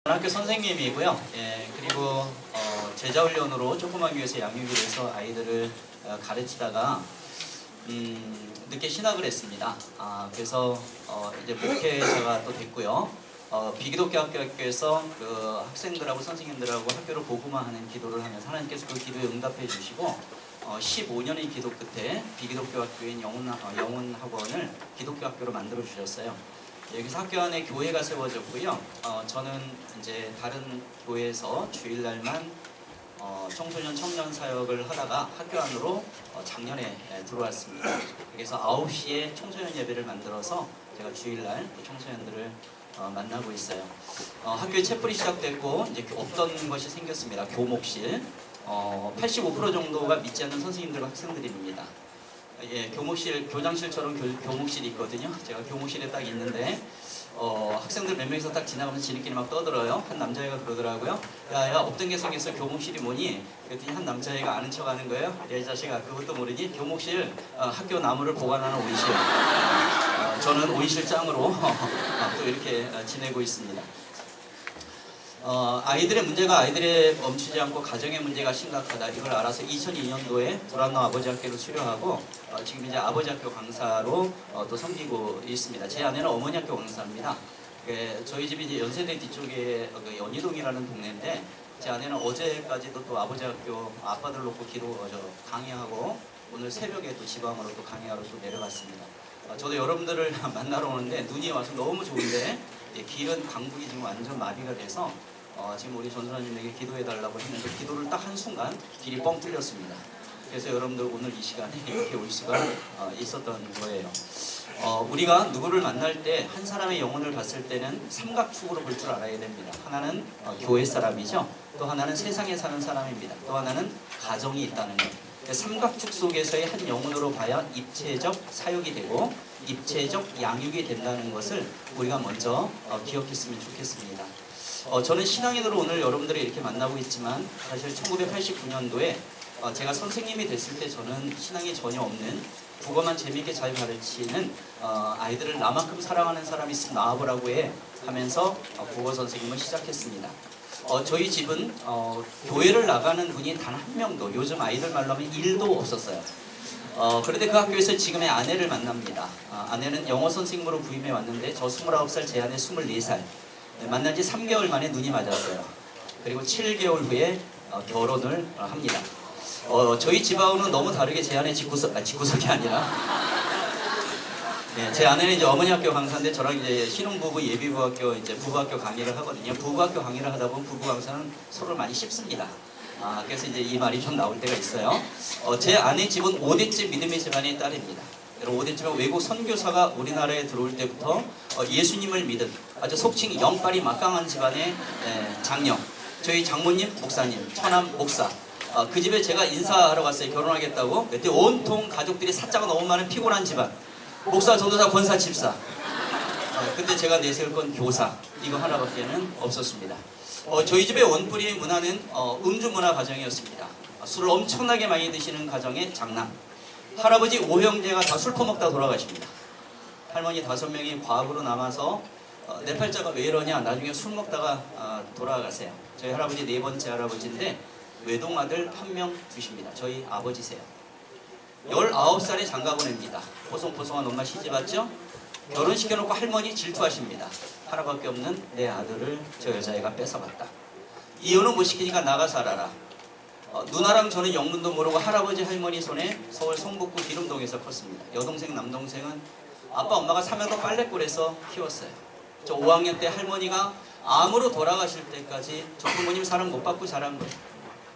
학교 선생님이고요. 그리고 제자훈련으로 조그만 교회에서 양육을 해서 아이들을 가르치다가 늦게 신학을 했습니다. 그래서 이제 목회자가 또 됐고요. 비기독교 학교에서 그 학생들하고 선생님들하고 학교를 복음화하는 기도를 하면서 하나님께서 그 기도에 응답해 주시고 15년의 기도 끝에 비기독교 학교인 영훈학원을 기독교 학교로 만들어 주셨어요. 여기서 학교 안에 교회가 세워졌고요. 저는 이제 다른 교회에서 주일날만 청소년 청년 사역을 하다가 학교 안으로 작년에 들어왔습니다. 그래서 9시에 청소년 예배를 만들어서 제가 주일날 청소년들을 만나고 있어요. 학교에 채플이 시작됐고 이제 없던 것이 생겼습니다. 교목실 85% 정도가 믿지 않는 선생님들과 학생들입니다. 교목실, 교장실처럼 교목실이 있거든요. 제가 교목실에 딱 있는데 학생들 몇 명이서 딱 지나가면서 지네끼리 막 떠들어요. 한 남자애가 그러더라고요. 야 없던 게 생겼어. 교목실이 뭐니? 그랬더니 한 남자애가 아는 척 하는 거예요. 야 이 자식아 그것도 모르니? 교목실 학교 나무를 보관하는 오이실. 저는 오이실 짱으로 또 이렇게 지내고 있습니다. 아이들의 문제가 아이들의 멈추지 않고 가정의 문제가 심각하다. 이걸 알아서 2002년도에 도란노 아버지 학교로 수료하고 지금 이제 아버지 학교 강사로 또 섬기고 있습니다. 제 아내는 어머니 학교 강사입니다. 저희 집이 이제 연세대 뒤쪽에 연희동이라는 동네인데 제 아내는 어제까지도 또 아버지 학교 아빠들 놓고 강의하고 오늘 새벽에 또 지방으로 또 강의하러 또 내려갔습니다. 저도 여러분들을 만나러 오는데 눈이 와서 너무 좋은데 길은 강북이 지금 완전 마비가 돼서 지금 우리 전도사님에게 기도해달라고 했는데 기도를 딱 한순간 길이 뻥 뚫렸습니다. 그래서 여러분들 오늘 이 시간에 이렇게 올 수가 있었던 거예요. 우리가 누구를 만날 때 한 사람의 영혼을 봤을 때는 삼각축으로 볼 줄 알아야 됩니다. 하나는 교회 사람이죠. 또 하나는 세상에 사는 사람입니다. 또 하나는 가정이 있다는 것. 삼각축 속에서의 한 영혼으로 봐야 입체적 사육이 되고 입체적 양육이 된다는 것을 우리가 먼저 기억했으면 좋겠습니다. 저는 신앙인으로 오늘 여러분들을 이렇게 만나고 있지만 사실 1989년도에 제가 선생님이 됐을 때 저는 신앙이 전혀 없는 국어만 재미있게 잘 가르치는 아이들을 나만큼 사랑하는 사람이 있으면 나와보라고 하면서 국어 선생님을 시작했습니다. 저희 집은 교회를 나가는 분이 단 한 명도 요즘 아이들 말로 하면 1도 없었어요. 그런데 그 학교에서 지금의 아내를 만납니다. 아내는 영어 선생님으로 부임해 왔는데 저 29살, 제 아내 24살. 만난 지 3개월 만에 눈이 맞았어요. 그리고 7개월 후에 결혼을 합니다. 저희 집하고는 너무 다르게 제 아내 집구석이 아니라 제 아내는 이제 어머니 학교 강사인데 저랑 이제 신혼부부 예비부학교 이제 부부학교 강의를 하거든요. 부부학교 강의를 하다 보면 부부 강사는 서로를 많이 씹습니다. 그래서 이제 이 말이 좀 나올 때가 있어요. 제 아내 집은 5대째 믿음의 집안의 딸입니다. 여러분 5대째면 외국 선교사가 우리나라에 들어올 때부터 예수님을 믿은 아주 속칭 영빨이 막강한 집안의 장녀. 저희 장모님 목사님, 처남 목사. 그 집에 제가 인사하러 갔어요. 결혼하겠다고. 그때 온통 가족들이 사자가 너무 많은 피곤한 집안. 목사, 전도사, 권사, 집사. 근데 제가 내세울 건 교사. 이거 하나밖에는 없었습니다. 저희 집의 원뿌리 문화는 음주 문화 가정이었습니다. 술을 엄청나게 많이 드시는 가정의 장남. 할아버지 5형제가 다 술 퍼먹다 돌아가십니다. 할머니 5명이 과부로 남아서 내 팔자가 왜 이러냐 나중에 술 먹다가 돌아가세요. 저희 할아버지 4번째 할아버지인데 외동아들 1명 두십니다. 저희 아버지세요. 19살에 장가 보냅니다. 보송보송한 엄마 시집왔죠? 결혼시켜놓고 할머니 질투하십니다. 하나밖에 없는 내 아들을 저 여자애가 뺏어갔다. 이혼은 못 시키니까 나가 살아라. 누나랑 저는 영문도 모르고 할아버지 할머니 손에 서울 성북구 기름동에서 컸습니다. 여동생 남동생은 아빠 엄마가 삼양도 빨래골에서 키웠어요. 저 5학년 때 할머니가 암으로 돌아가실 때까지 저 부모님 사랑 못 받고 자란 거예요.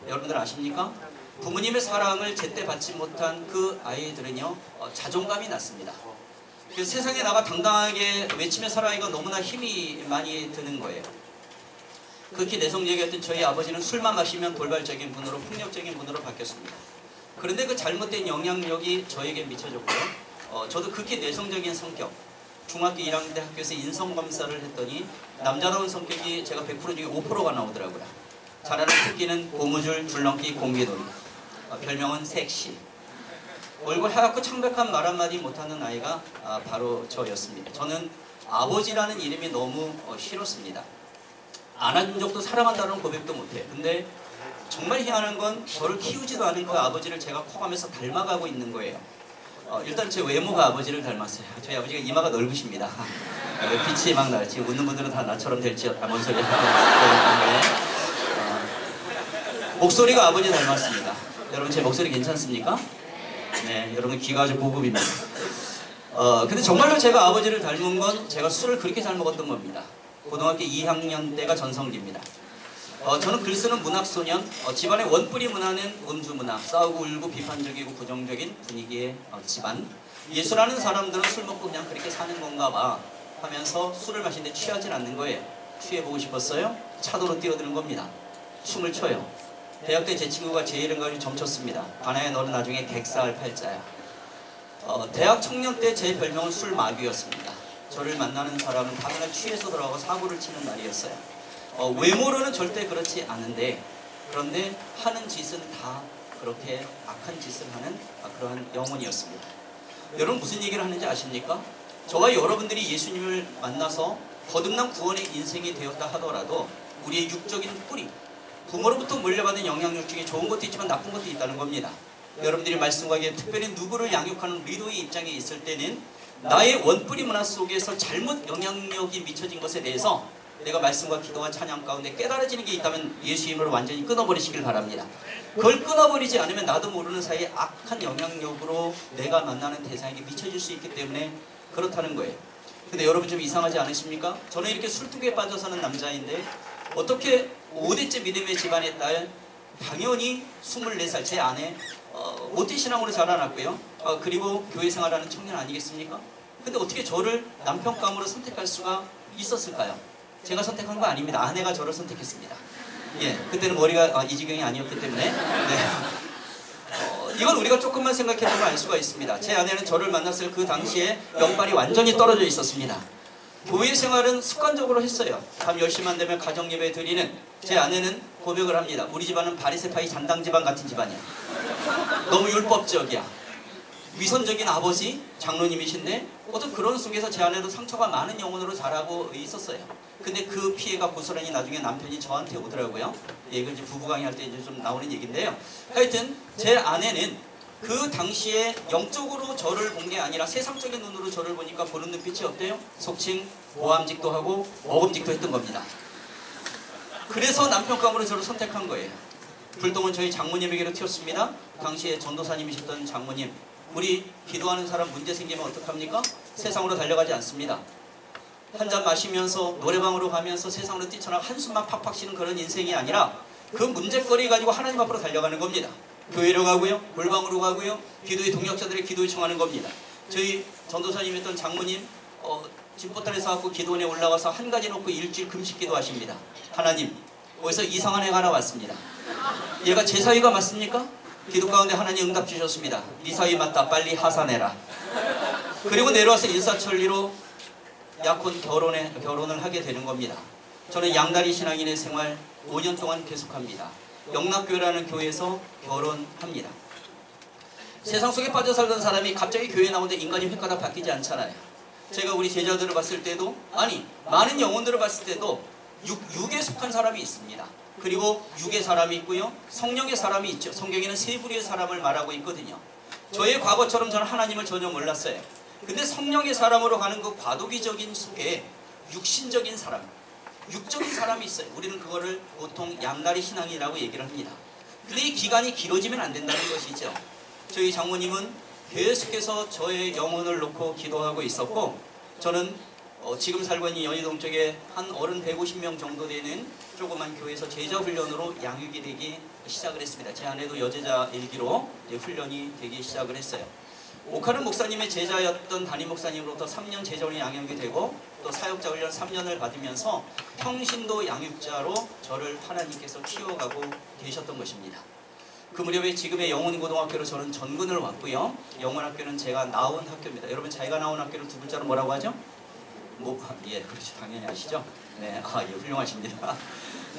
여러분들 아십니까? 부모님의 사랑을 제때 받지 못한 그 아이들은요 자존감이 낮습니다. 그래서 세상에 나가 당당하게 외치며 살아가기가 너무나 힘이 많이 드는 거예요. 극히 내성적이었던 저희 아버지는 술만 마시면 돌발적인 분으로 폭력적인 분으로 바뀌었습니다. 그런데 그 잘못된 영향력이 저에게 미쳐졌고요. 저도 극히 내성적인 성격. 중학교 1학년 때 학교에서 인성검사를 했더니 남자다운 성격이 제가 100% 중에 5%가 나오더라고요. 잘하는 특기는 고무줄, 줄넘기, 공개놀이. 별명은 섹시. 얼굴 하얗고 창백한 말 한마디 못하는 아이가 바로 저였습니다. 저는 아버지라는 이름이 너무 싫었습니다. 안아준 적도 사랑한다는 고백도 못해. 근데 정말 희한한 건 저를 키우지도 않은 그 아버지를 제가 커가면서 닮아가고 있는 거예요. 일단 제 외모가 아버지를 닮았어요. 저희 아버지가 이마가 넓으십니다. 빛이 막 나요. 지금 웃는 분들은 다 나처럼 될지 뭔 소리 하는데 목소리가 아버지 닮았습니다. 여러분 제 목소리 괜찮습니까? 네, 여러분 귀가 아주 고급입니다. 근데 정말로 제가 아버지를 닮은 건 제가 술을 그렇게 잘 먹었던 겁니다. 고등학교 2학년 때가 전성기입니다. 저는 글쓰는 문학소년, 집안의 원뿌리 문화는 음주문화, 싸우고 울고 비판적이고 부정적인 분위기의 집안. 예술하는 사람들은 술 먹고 그냥 그렇게 사는 건가 봐 하면서 술을 마시는데 취하진 않는 거예요. 취해보고 싶었어요? 차도로 뛰어드는 겁니다. 춤을 춰요. 대학 때 제 친구가 제 이름 가지고 점쳤습니다. 바나야 너는 나중에 객사할 팔자야. 대학 청년 때 제 별명은 술마귀였습니다. 저를 만나는 사람은 다음날 취해서 돌아가고 사고를 치는 날이었어요. 외모로는 절대 그렇지 않은데 그런데 하는 짓은 다 그렇게 악한 짓을 하는 그러한 영혼이었습니다. 여러분 무슨 얘기를 하는지 아십니까? 저와 여러분들이 예수님을 만나서 거듭난 구원의 인생이 되었다 하더라도 우리의 육적인 뿌리, 부모로부터 물려받은 영향력 중에 좋은 것도 있지만 나쁜 것도 있다는 겁니다. 여러분들이 말씀과 함께 특별히 누구를 양육하는 리더의 입장에 있을 때는 나의 원뿌리 문화 속에서 잘못 영향력이 미쳐진 것에 대해서 내가 말씀과 기도와 찬양 가운데 깨달아지는 게 있다면 예수 이름으로 완전히 끊어버리시길 바랍니다. 그걸 끊어버리지 않으면 나도 모르는 사이에 악한 영향력으로 내가 만나는 대상에게 미쳐질 수 있기 때문에 그렇다는 거예요. 근데 여러분 좀 이상하지 않으십니까? 저는 이렇게 술뚝에 빠져 사는 남자인데 어떻게 5대째 믿음의 집안의 딸, 당연히 24살 제 아내, 모태신앙으로 자라났고요. 그리고 교회 생활하는 청년 아니겠습니까? 근데 어떻게 저를 남편감으로 선택할 수가 있었을까요? 제가 선택한 거 아닙니다. 아내가 저를 선택했습니다. 예, 그때는 머리가 이 지경이 아니었기 때문에. 네. 이건 우리가 조금만 생각해보면 알 수가 있습니다. 제 아내는 저를 만났을 그 당시에 영빨이 완전히 떨어져 있었습니다. 교회 생활은 습관적으로 했어요. 밤 10시만 되면 가정예배 드리는 제 아내는 고백을 합니다. 우리 집안은 바리새파이 잔당 집안 같은 집안이야. 너무 율법적이야. 위선적인 아버지, 장로님이신데 어떤 그런 속에서 제 아내도 상처가 많은 영혼으로 자라고 있었어요. 근데 그 피해가 고스란히 나중에 남편이 저한테 오더라고요. 예, 이건 이제 부부 강의할 때 이제 좀 나오는 얘기인데요. 하여튼 제 아내는 그 당시에 영적으로 저를 본 게 아니라 세상적인 눈으로 저를 보니까 보는 눈빛이 어때요? 속칭 모함직도 하고 먹음직도 했던 겁니다. 그래서 남편감으로 저를 선택한 거예요. 불똥은 저희 장모님에게로 튀었습니다. 당시에 전도사님이셨던 장모님, 우리 기도하는 사람 문제 생기면 어떡합니까? 세상으로 달려가지 않습니다. 한 잔 마시면서 노래방으로 가면서 세상으로 뛰쳐나가 한숨만 팍팍 쉬는 그런 인생이 아니라 그 문제거리 가지고 하나님 앞으로 달려가는 겁니다. 교회로 가고요, 골방으로 가고요, 기도의 동역자들의 기도 요청하는 겁니다. 저희 전도사님이었던 장모님 집보탄에서 갖고 기도원에 올라가서 한 가지 놓고 일주일 금식 기도하십니다. 하나님, 어디서 이상한 애가 하나 왔습니다. 얘가 제 사위가 맞습니까? 기도 가운데 하나님 응답 주셨습니다. 네 사위 맞다. 빨리 하산해라. 그리고 내려와서 일사천리로 약혼 결혼을 하게 되는 겁니다. 저는 양다리 신앙인의 생활 5년 동안 계속합니다. 영락교회라는 교회에서 결혼합니다. 세상 속에 빠져 살던 사람이 갑자기 교회에 나오는데 인간이 획가닥 바뀌지 않잖아요. 제가 우리 제자들을 봤을 때도, 아니 많은 영혼들을 봤을 때도 육에 속한 사람이 있습니다. 그리고 육의 사람이 있고요, 성령의 사람이 있죠. 성경에는 세 부류의 사람을 말하고 있거든요. 저의 과거처럼 저는 하나님을 전혀 몰랐어요. 근데 성령의 사람으로 가는 그 과도기적인 속에 육신적인 사람, 육적인 사람이 있어요. 우리는 그거를 보통 양다리 신앙이라고 얘기를 합니다. 근데 이 기간이 길어지면 안 된다는 것이죠. 저희 장모님은 계속해서 저의 영혼을 놓고 기도하고 있었고, 저는 지금 살고 있는 연희동 쪽에 한 어른 150명 정도 되는 조그만 교회에서 제자 훈련으로 양육이 되기 시작을 했습니다. 제 아내도 여제자 일기로 훈련이 되기 시작을 했어요. 오카른 목사님의 제자였던 담임 목사님으로부터 3년 제자훈련 양육이 되고 또 사역자 훈련 3년을 받으면서 평신도 양육자로 저를 하나님께서 키워가고 계셨던 것입니다. 그 무렵에 지금의 영혼고등학교로 저는 전근을 왔고요. 영혼학교는 제가 나온 학교입니다. 여러분 자기가 나온 학교를 두 글자로 뭐라고 하죠? 예, 그렇죠. 당연히 아시죠? 네, 예, 훌륭하십니다.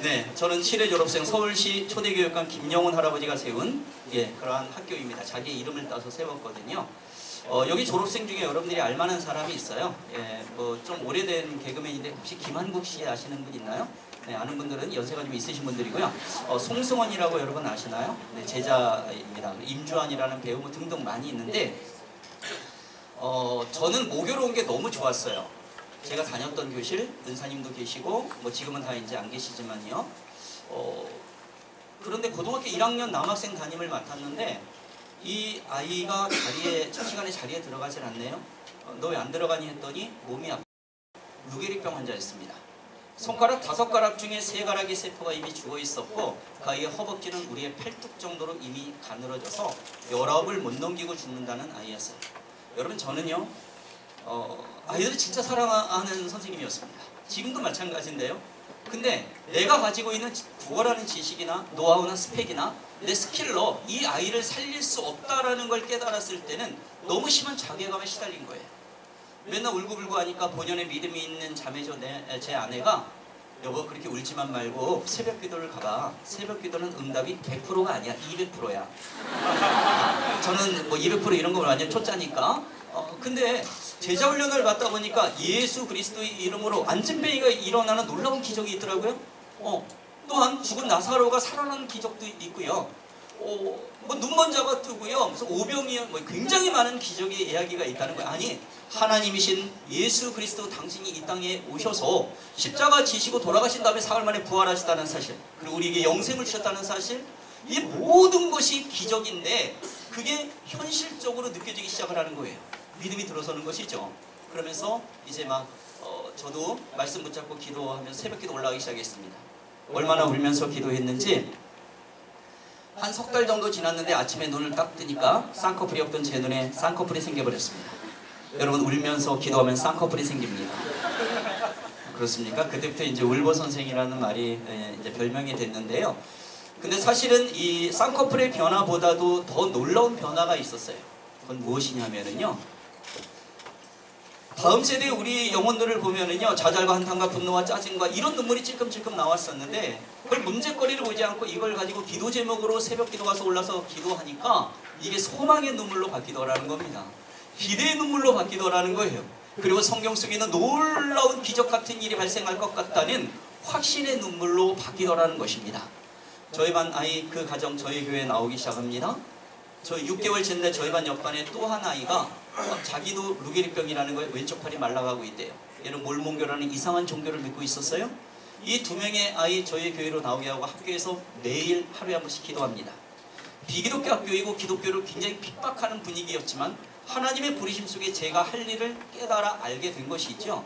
네, 저는 7회 졸업생 서울시 초대교육관 김영훈 할아버지가 세운 그러한 학교입니다. 자기 이름을 따서 세웠거든요. 여기 졸업생 중에 여러분들이 알만한 사람이 있어요. 뭐 좀 오래된 개그맨인데 혹시 김한국 씨 아시는 분 있나요? 네, 아는 분들은 연세가 좀 있으신 분들이고요. 송승헌이라고 여러분 아시나요? 네, 제자입니다. 임주환이라는 배우 뭐 등등 많이 있는데 저는 모교로 온 게 너무 좋았어요. 제가 다녔던 교실, 은사님도 계시고 뭐 지금은 다 이제 안 계시지만요. 그런데 고등학교 1학년 남학생 담임을 맡았는데 이 아이가 첫 시간에 자리에 들어가질 않네요. 너 왜 안 들어가니 했더니 몸이 아파. 루게릭병 환자였습니다. 손가락 5가락 중에 3가락의 세포가 이미 죽어 있었고 그 아이의 허벅지는 우리의 팔뚝 정도로 이미 가늘어져서 19을 못 넘기고 죽는다는 아이였어요. 여러분 저는요 아이들을 진짜 사랑하는 선생님이었습니다. 지금도 마찬가지인데요. 근데 내가 가지고 있는 국어라는 지식이나 노하우나 스펙이나 내 스킬로 이 아이를 살릴 수 없다라는 걸 깨달았을 때는 너무 심한 자괴감에 시달린 거예요. 맨날 울고불고 하니까 본연의 믿음이 있는 자매죠. 제 아내가 여보 그렇게 울지만 말고 새벽 기도를 가봐. 새벽 기도는 응답이 100%가 아니야. 200%야. 저는 뭐 200% 이런 거 완전 초짜니까. 근데 제자 훈련을 받다 보니까 예수 그리스도의 이름으로 안진뱅이가 일어나는 놀라운 기적이 있더라고요. 또한 죽은 나사로가 살아나는 기적도 있고요. 뭐 눈먼자가 뜨고요. 무슨 오병이어 뭐 굉장히 많은 기적의 이야기가 있다는 거예요. 아니 하나님이신 예수 그리스도 당신이 이 땅에 오셔서 십자가 지시고 돌아가신 다음에 사흘 만에 부활하셨다는 사실, 그리고 우리에게 영생을 주셨다는 사실, 이 모든 것이 기적인데 그게 현실적으로 느껴지기 시작을 하는 거예요. 믿음이 들어서는 것이죠. 그러면서 이제 막 저도 말씀 붙잡고 기도하면서 새벽 기도 올라가기 시작했습니다. 얼마나 울면서 기도했는지 한 3달 정도 지났는데 아침에 눈을 딱 뜨니까 쌍꺼풀이 없던 제 눈에 쌍꺼풀이 생겨버렸습니다. 여러분 울면서 기도하면 쌍꺼풀이 생깁니다. 그렇습니까? 그때부터 이제 울보 선생이라는 말이 이제 별명이 됐는데요. 근데 사실은 이 쌍꺼풀의 변화보다도 더 놀라운 변화가 있었어요. 그건 무엇이냐면은요. 다음 세대의 우리 영혼들을 보면은요, 자잘과 한탄과 분노와 짜증과 이런 눈물이 찔끔찔끔 나왔었는데 그걸 문제거리를 보지 않고 이걸 가지고 기도 제목으로 새벽 기도 가서 올라서 기도하니까 이게 소망의 눈물로 바뀌더라는 겁니다. 기대의 눈물로 바뀌더라는 거예요. 그리고 성경 속에는 놀라운 기적 같은 일이 발생할 것 같다는 확신의 눈물로 바뀌더라는 것입니다. 저희 반 아이 그 가정 저희 교회에 나오기 시작합니다. 저희 6개월 지났는데 저희 반 옆반에 또 한 아이가 자기도 루게릭병이라는 거에 왼쪽 팔이 말라가고 있대요. 얘는 몰몬교라는 이상한 종교를 믿고 있었어요. 이 2명의 아이 저희 교회로 나오게 하고 학교에서 매일 하루에 한 번씩 기도합니다. 비기독교 학교이고 기독교를 굉장히 핍박하는 분위기였지만 하나님의 부르심 속에 제가 할 일을 깨달아 알게 된 것이 있죠.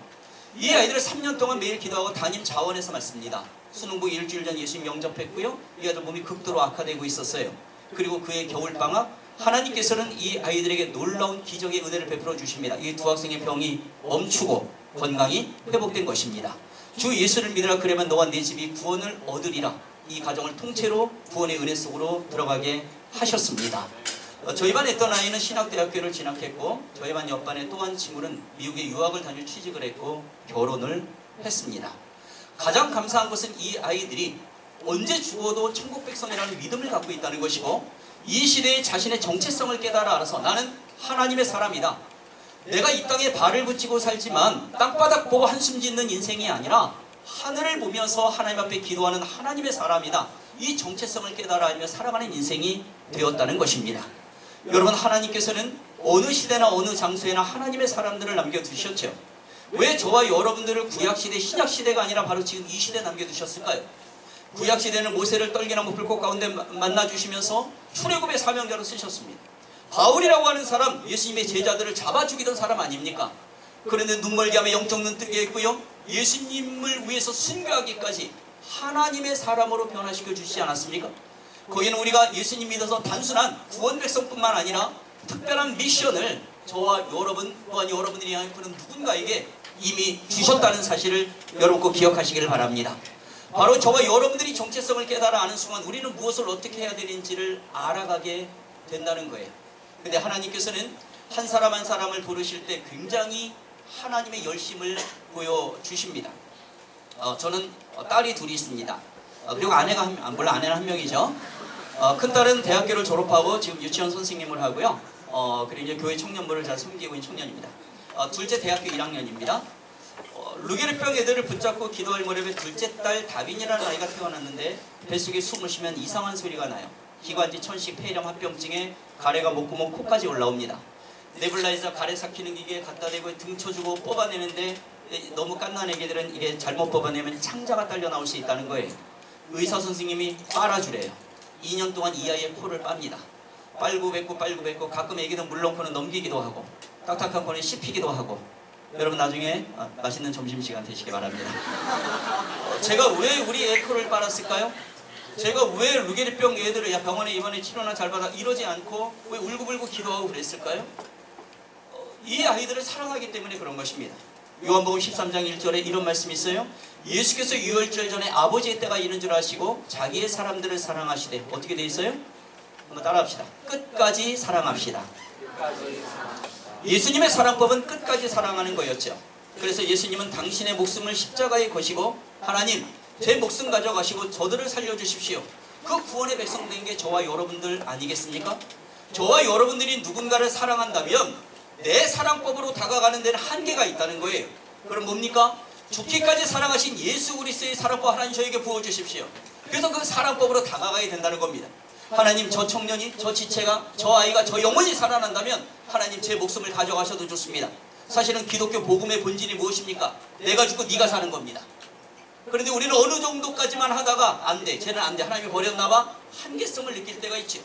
이 아이들을 3년 동안 매일 기도하고 담임 자원에서 맞습니다. 수능부 일주일 전 예수님 영접했고요. 이 아이들 몸이 극도로 악화되고 있었어요. 그리고 그의 겨울방학 하나님께서는 이 아이들에게 놀라운 기적의 은혜를 베풀어 주십니다. 이 두 학생의 병이 멈추고 건강이 회복된 것입니다. 주 예수를 믿으라 그러면 너와 네 집이 구원을 얻으리라. 이 가정을 통째로 구원의 은혜 속으로 들어가게 하셨습니다. 저희 반에 있던 아이는 신학대학교를 진학했고 저희 반 옆반에 또 한 친구는 미국에 유학을 다닐 취직을 했고 결혼을 했습니다. 가장 감사한 것은 이 아이들이 언제 죽어도 천국 백성이라는 믿음을 갖고 있다는 것이고 이 시대에 자신의 정체성을 깨달아 알아서 나는 하나님의 사람이다. 내가 이 땅에 발을 붙이고 살지만 땅바닥 보고 한숨 짓는 인생이 아니라 하늘을 보면서 하나님 앞에 기도하는 하나님의 사람이다. 이 정체성을 깨달아 알며 살아가는 인생이 되었다는 것입니다. 여러분 하나님께서는 어느 시대나 어느 장소에나 하나님의 사람들을 남겨두셨죠. 왜 저와 여러분들을 구약시대 신약시대가 아니라 바로 지금 이 시대에 남겨두셨을까요? 구약시대는 모세를 떨기나무 불꽃 가운데 만나주시면서 출애굽의 사명자로 쓰셨습니다. 바울이라고 하는 사람 예수님의 제자들을 잡아 죽이던 사람 아닙니까? 그런데 눈멀게 하며 영적 눈뜨게 했고요. 예수님을 위해서 순교하기까지 하나님의 사람으로 변화시켜 주시지 않았습니까? 거기는 우리가 예수님 믿어서 단순한 구원 백성뿐만 아니라 특별한 미션을 저와 여러분 또한 여러분들이 향해 푸는 누군가에게 이미 주셨다는 사실을 여러분 꼭 기억하시기를 바랍니다. 바로 저와 여러분들이 정체성을 깨달아 아는 순간 우리는 무엇을 어떻게 해야 되는지를 알아가게 된다는 거예요. 근데 하나님께서는 한 사람 한 사람을 부르실 때 굉장히 하나님의 열심을 보여주십니다. 저는 딸이 둘이 있습니다. 그리고 아내가 물론 아내는 한 명이죠. 큰딸은 대학교를 졸업하고 지금 유치원 선생님을 하고요. 그리고 이제 교회 청년부를 잘 섬기고 있는 청년입니다. 둘째 대학교 1학년입니다. 루게르병 애들을 붙잡고 기도할 무렵에 둘째 딸 다빈이라는 아이가 태어났는데 뱃속에 숨을 쉬면 이상한 소리가 나요. 기관지 천식 폐렴 합병증에 가래가 목구멍 코까지 올라옵니다. 네블라이저 가래 삭히는 기계에 갖다 대고 등쳐주고 뽑아내는데 너무 갓난 애기들은 이게 잘못 뽑아내면 창자가 딸려 나올 수 있다는 거예요. 의사 선생님이 빨아주래요. 2년 동안 이 아이의 코를 빱니다. 빨고 뱉고 가끔 애기는 물렁코는 넘기기도 하고 딱딱한 코는 씹히기도 하고. 여러분 나중에 맛있는 점심시간 되시기 바랍니다. 제가 왜 우리 애 코를 빨았을까요? 제가 왜 루게르병 애들을 야 병원에 입원해 치료나 잘 받아 이러지 않고 왜 울고불고 기도하고 그랬을까요? 이 아이들을 사랑하기 때문에 그런 것입니다. 요한복음 13장 1절에 이런 말씀이 있어요. 예수께서 유월절 전에 아버지의 때가 이른 줄 아시고 자기의 사람들을 사랑하시되 어떻게 돼 있어요? 한번 따라합시다. 끝까지 사랑합시다. 예수님의 사랑법은 끝까지 사랑하는 거였죠. 그래서 예수님은 당신의 목숨을 십자가에 거시고 하나님 제 목숨 가져가시고 저들을 살려주십시오. 그 구원의 백성 된 게 저와 여러분들 아니겠습니까? 저와 여러분들이 누군가를 사랑한다면 내 사랑법으로 다가가는 데는 한계가 있다는 거예요. 그럼 뭡니까? 죽기까지 사랑하신 예수 그리스도의 사랑법 하나님 저에게 부어주십시오. 그래서 그 사랑법으로 다가가야 된다는 겁니다. 하나님 저 청년이, 저 지체가, 저 아이가, 저 영혼이 살아난다면 하나님 제 목숨을 가져가셔도 좋습니다. 사실은 기독교 복음의 본질이 무엇입니까? 내가 죽고 네가 사는 겁니다. 그런데 우리는 어느 정도까지만 하다가 안 돼, 쟤는 안 돼, 하나님이 버렸나 봐 한계성을 느낄 때가 있죠.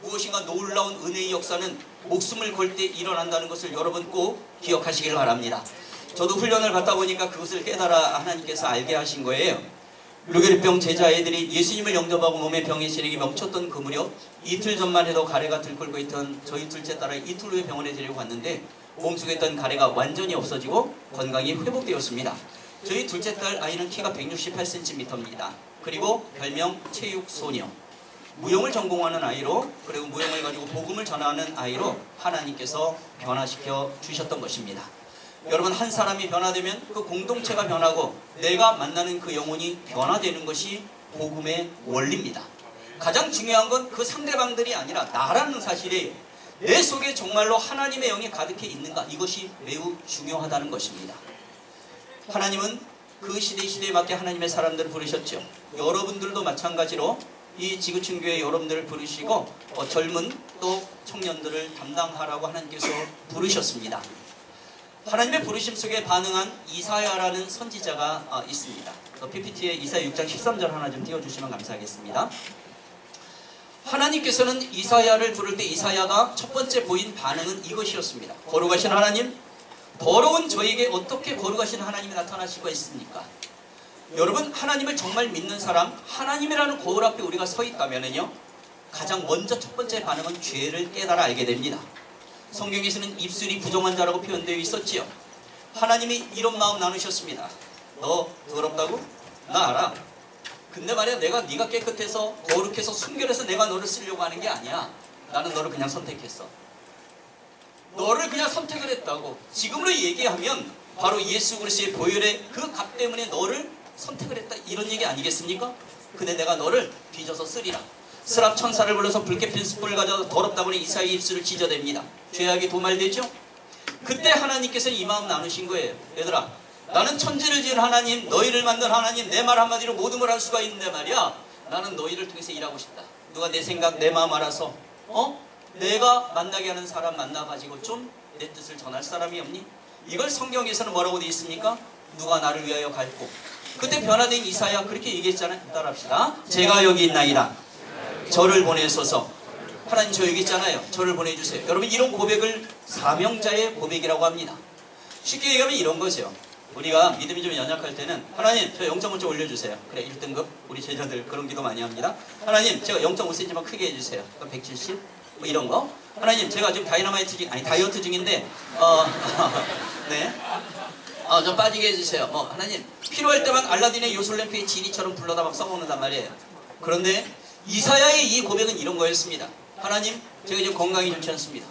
무엇인가 놀라운 은혜의 역사는 목숨을 걸 때 일어난다는 것을 여러분 꼭 기억하시길 바랍니다. 저도 훈련을 받다 보니까 그것을 깨달아 하나님께서 알게 하신 거예요. 루게르병 제자애들이 예수님을 영접하고 몸에 병의 시력이 멈췄던 그 무렵 이틀 전만 해도 가래가 들끓고 있던 저희 둘째 딸을 이틀 후에 병원에 데리고 갔는데 몸속에 있던 가래가 완전히 없어지고 건강이 회복되었습니다. 저희 둘째 딸 아이는 키가 168cm입니다. 그리고 별명 체육소녀. 무용을 전공하는 아이로, 그리고 무용을 가지고 복음을 전하는 아이로 하나님께서 변화시켜 주셨던 것입니다. 여러분 한 사람이 변화되면 그 공동체가 변하고 내가 만나는 그 영혼이 변화되는 것이 복음의 원리입니다. 가장 중요한 건 그 상대방들이 아니라 나라는 사실이에요. 내 속에 정말로 하나님의 영이 가득해 있는가, 이것이 매우 중요하다는 것입니다. 하나님은 그 시대에 맞게 하나님의 사람들을 부르셨죠. 여러분들도 마찬가지로 이 지구촌 교회 여러분들을 부르시고 젊은 또 청년들을 담당하라고 하나님께서 부르셨습니다. 하나님의 부르심 속에 반응한 이사야라는 선지자가 있습니다. PPT에 이사야 6장 13절 하나 좀 띄워주시면 감사하겠습니다. 하나님께서는 이사야를 부를 때 이사야가 첫 번째 보인 반응은 이것이었습니다. 거룩하신 하나님, 더러운 저에게 어떻게 거룩하신 하나님이 나타나실 거 있습니까? 여러분 하나님을 정말 믿는 사람, 하나님이라는 거울 앞에 우리가 서 있다면요 가장 먼저 첫 번째 반응은 죄를 깨달아 알게 됩니다. 성경에서는 입술이 부정한 자라고 표현되어 있었지요. 하나님이 이런 마음 나누셨습니다. 너 더럽다고? 나 알아. 근데 말이야 네가 깨끗해서 거룩해서 순결해서 내가 너를 쓰려고 하는 게 아니야. 나는 너를 그냥 선택했어. 너를 그냥 선택을 했다고. 지금으로 얘기하면 바로 예수 그리스도의 보혈의 그 값 때문에 너를 선택을 했다, 이런 얘기 아니겠습니까? 근데 내가 너를 빚어서 쓰리라. 스랍 천사를 불러서 붉게 핀 숯불을 가져서 더럽다 보니 이사야의 입술을 찢어댑니다. 죄악이 도말되죠? 그때 하나님께서 이 마음 나누신 거예요. 얘들아, 나는 천지를 지은 하나님, 너희를 만든 하나님, 내 말 한마디로 모든 걸 할 수가 있는데 말이야, 나는 너희를 통해서 일하고 싶다. 누가 내 생각, 내 마음 알아서 내가 만나게 하는 사람 만나가지고 좀 내 뜻을 전할 사람이 없니? 이걸 성경에서는 뭐라고 되어 있습니까? 누가 나를 위하여 갈고. 그때 변화된 이사야 그렇게 얘기했잖아요. 따라합시다. 제가 여기 있나이다. 저를 보내소서. 하나님 저 여기 있잖아요. 저를 보내주세요. 여러분 이런 고백을 사명자의 고백이라고 합니다. 쉽게 얘기하면 이런 거죠. 우리가 믿음이 좀 연약할 때는 하나님 저 0.5좀 올려주세요. 그래 1등급 우리 제자들 그런 기도 많이 합니다. 하나님 제가 0.5cm만 크게 해주세요. 170 뭐 이런 거. 하나님 제가 지금 다이어트 중인데 네. 좀 빠지게 해주세요. 하나님 필요할 때만 알라딘의 요술램프의 지니처럼 불러다 막 써먹는단 말이에요. 그런데 이사야의 이 고백은 이런 거였습니다. 하나님 제가 지금 건강이 좋지 않습니다.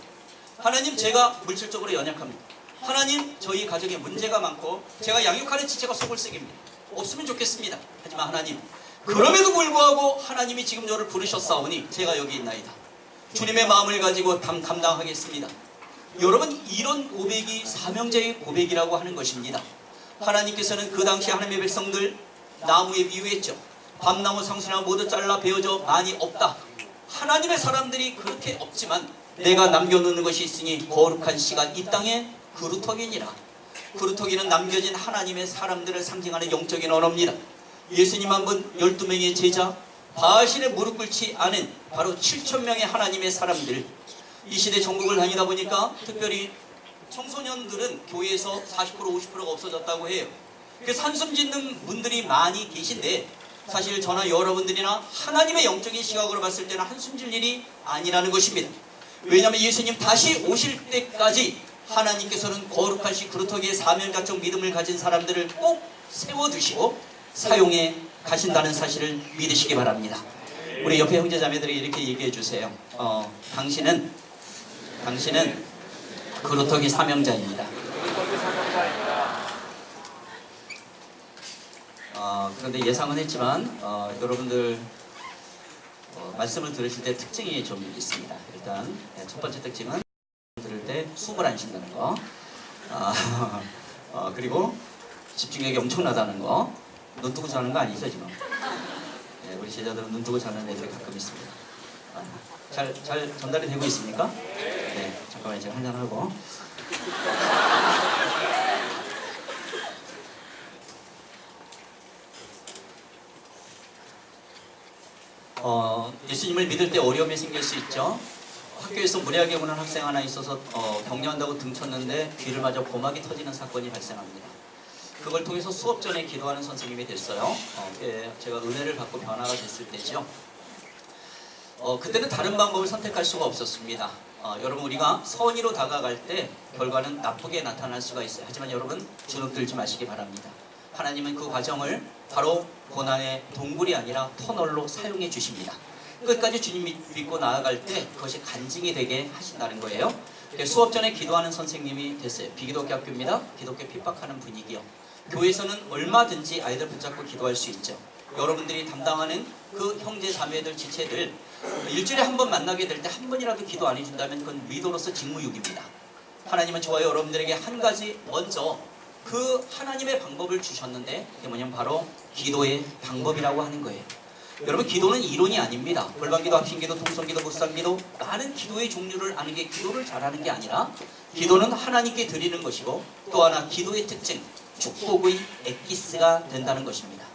하나님 제가 물질적으로 연약합니다. 하나님 저희 가정에 문제가 많고 제가 양육하는 지체가 속을 썩입니다. 없으면 좋겠습니다. 하지만 하나님 그럼에도 불구하고 하나님이 지금 저를 부르셨사오니 제가 여기 있나이다. 주님의 마음을 가지고 감당하겠습니다. 여러분 이런 고백이 사명자의 고백이라고 하는 것입니다. 하나님께서는 그 당시 하나님의 백성들 나무에 비유했죠. 밤나무 상수나무 모두 잘라 베어져 많이 없다. 하나님의 사람들이 그렇게 없지만 내가 남겨놓는 것이 있으니 거룩한 씨가 이 땅에 그루터기니라. 그루터기는 남겨진 하나님의 사람들을 상징하는 영적인 언어입니다. 예수님 한분 12명의 제자, 바알신에 무릎 꿇지 않은 바로 7,000명의 하나님의 사람들. 이 시대 전국을 다니다 보니까 특별히 청소년들은 교회에서 40% 50%가 없어졌다고 해요. 그래서 한숨 짓는 분들이 많이 계신데 사실 저나 여러분들이나 하나님의 영적인 시각으로 봤을 때는 한숨 질 일이 아니라는 것입니다. 왜냐하면 예수님 다시 오실 때까지 하나님께서는 거룩하신 그루터기의 사명자적 믿음을 가진 사람들을 꼭 세워두시고 사용해 가신다는 사실을 믿으시기 바랍니다. 우리 옆에 형제자매들이 이렇게 얘기해 주세요. 당신은 그루터기 사명자입니다. 그런데 예상은 했지만 여러분들 말씀을 들으실 때 특징이 좀 있습니다. 일단 첫 번째 특징은 들을 때 숨을 안 쉰다는 거, 그리고 집중력이 엄청나다는 거. 눈 뜨고 자는 거 아니죠 지금? 우리 제자들은 눈 뜨고 자는 애들이 가끔 있습니다. 잘 전달이 되고 있습니까? 네, 잠깐만 제가 한잔하고. 예수님을 믿을 때 어려움이 생길 수 있죠. 학교에서 무리하게 우는 학생 하나 있어서 격려한다고 등쳤는데 귀를 맞아 고막이 터지는 사건이 발생합니다. 그걸 통해서 수업 전에 기도하는 선생님이 됐어요. 제가 은혜를 받고 변화가 됐을 때죠. 그때는 다른 방법을 선택할 수가 없었습니다. 여러분, 우리가 선의로 다가갈 때 결과는 나쁘게 나타날 수가 있어요. 하지만 여러분, 주눅들지 마시기 바랍니다. 하나님은 그 과정을 바로 고난의 동굴이 아니라 터널로 사용해 주십니다. 끝까지 주님 믿고 나아갈 때 그것이 간증이 되게 하신다는 거예요. 수업 전에 기도하는 선생님이 됐어요. 비기독교 학교입니다. 기독교 핍박하는 분위기요. 교회에서는 얼마든지 아이들 붙잡고 기도할 수 있죠. 여러분들이 담당하는 그 형제 자매들 지체들 일주일에 한 번 만나게 될 때 한 번이라도 기도 안 해준다면 그건 리더로서 직무유기입니다. 하나님은 저와 여러분들에게 한 가지 먼저 그 하나님의 방법을 주셨는데 그게 뭐냐면 바로 기도의 방법이라고 하는 거예요. 여러분, 기도는 이론이 아닙니다. 골방기도, 합심기도, 통성기도, 묵상기도 많은 기도의 종류를 아는 게 기도를 잘하는 게 아니라 기도는 하나님께 드리는 것이고 또 하나 기도의 특징, 축복의 엑기스가 된다는 것입니다.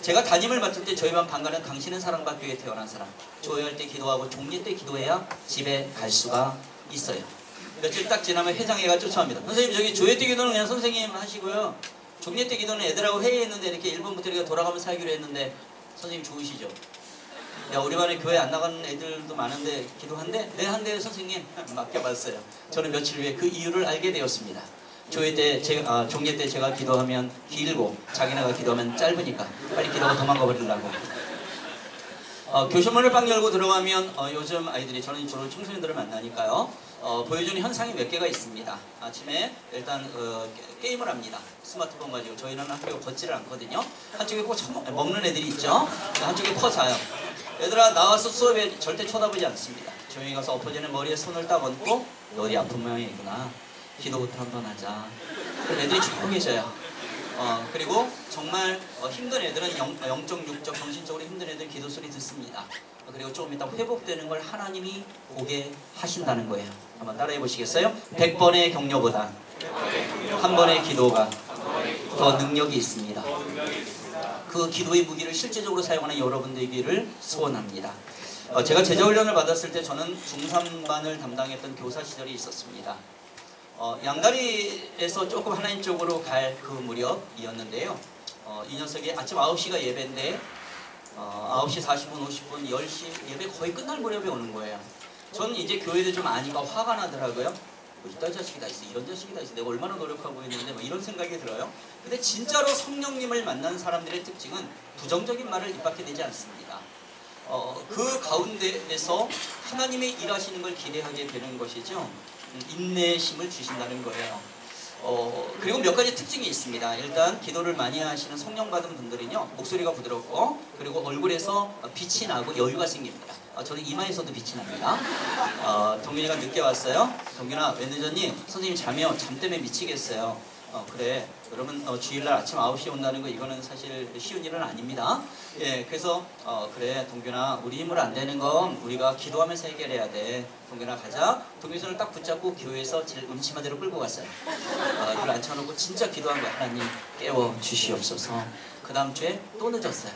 제가 담임을 맡을 때 저희 반 방가는 당신은 사랑받기 위해 태어난 사람, 조회할 때 기도하고 종례 때 기도해야 집에 갈 수가 있어요. 며칠 딱 지나면 회장애가 쫓아옵니다. 선생님, 저기 조회 때 기도는 그냥 선생님 하시고요, 종례 때 기도는 애들하고 회의했는데 이렇게 1번부터 우리가 돌아가면서 하기로 했는데 선생님 좋으시죠? 야, 우리 반에 교회 안 나가는 애들도 많은데 기도한대? 네, 한대 선생님 맡겨봤어요. 저는 며칠 후에 그 이유를 알게 되었습니다. 종례 때 제가 기도하면 길고 자기네가 기도하면 짧으니까 빨리 기도하고 도망가 버리려고. 교실문을 빡 열고 들어가면 요즘 아이들이, 저는 주로 청소년들을 만나니까요, 보여주는 현상이 몇 개가 있습니다. 아침에 일단 게임을 합니다. 스마트폰 가지고. 저희는 학교에 걷지를 않거든요. 한쪽에 꼭 먹는 애들이 있죠. 한쪽에 퍼 자요. 얘들아, 나와서 수업에 절대 쳐다보지 않습니다. 조용히 가서 엎어지는 머리에 손을 딱 얹고 어디 아픈 모양이구나, 기도부터 한번 하자. 그럼 애들이 조용해져요. 그리고 정말 힘든 애들은 영적, 육적, 정신적으로 힘든 애들은 기도 소리 듣습니다. 그리고 조금 이따 회복되는 걸 하나님이 보게 하신다는 거예요. 한번 따라해 보시겠어요? 100번의 격려보다 한 번의 기도가 더 능력이 있습니다. 그 기도의 무기를 실제적으로 사용하는 여러분들에게를 소원합니다. 제가 제자훈련을 받았을 때 저는 중3반을 담당했던 교사 시절이 있었습니다. 양다리에서 조금 하나님 쪽으로 갈 그 무렵이었는데요. 이 녀석이 아침 9시가 예배인데 9시 40분, 50분, 10시 예배 거의 끝날 무렵에 오는 거예요. 저는 이제 교회를 좀 아니까 화가 나더라고요. 뭐 이딴 자식이 다 있어, 이런 자식이 다 있어, 내가 얼마나 노력하고 있는데 뭐 이런 생각이 들어요. 근데 진짜로 성령님을 만난 사람들의 특징은 부정적인 말을 입 밖에 내지 않습니다. 그 가운데에서 하나님의 일하시는 걸 기대하게 되는 것이죠. 인내심을 주신다는 거예요. 그리고 몇 가지 특징이 있습니다. 일단 기도를 많이 하시는 성령 받은 분들은요, 목소리가 부드럽고 그리고 얼굴에서 빛이 나고 여유가 생깁니다. 저는 이마에서도 빛이 납니다. 동균이가 늦게 왔어요. 동균아, 왜 늦었니? 선생님 잠이요. 잠 때문에 미치겠어요. 그래 그러면 주일날 아침 9시에 온다는 거 이거는 사실 쉬운 일은 아닙니다. 예, 그래서 그래 동균아 우리 힘으로 안 되는 건 우리가 기도하면서 해결해야 돼. 동균아 가자. 동균이 손을 딱 붙잡고 교회에서 제일 음침한 데로 끌고 갔어요. 이걸 앉혀놓고 진짜 기도한 거야. 하나님 깨워 주시옵소서. 그 다음 주에 또 늦었어요.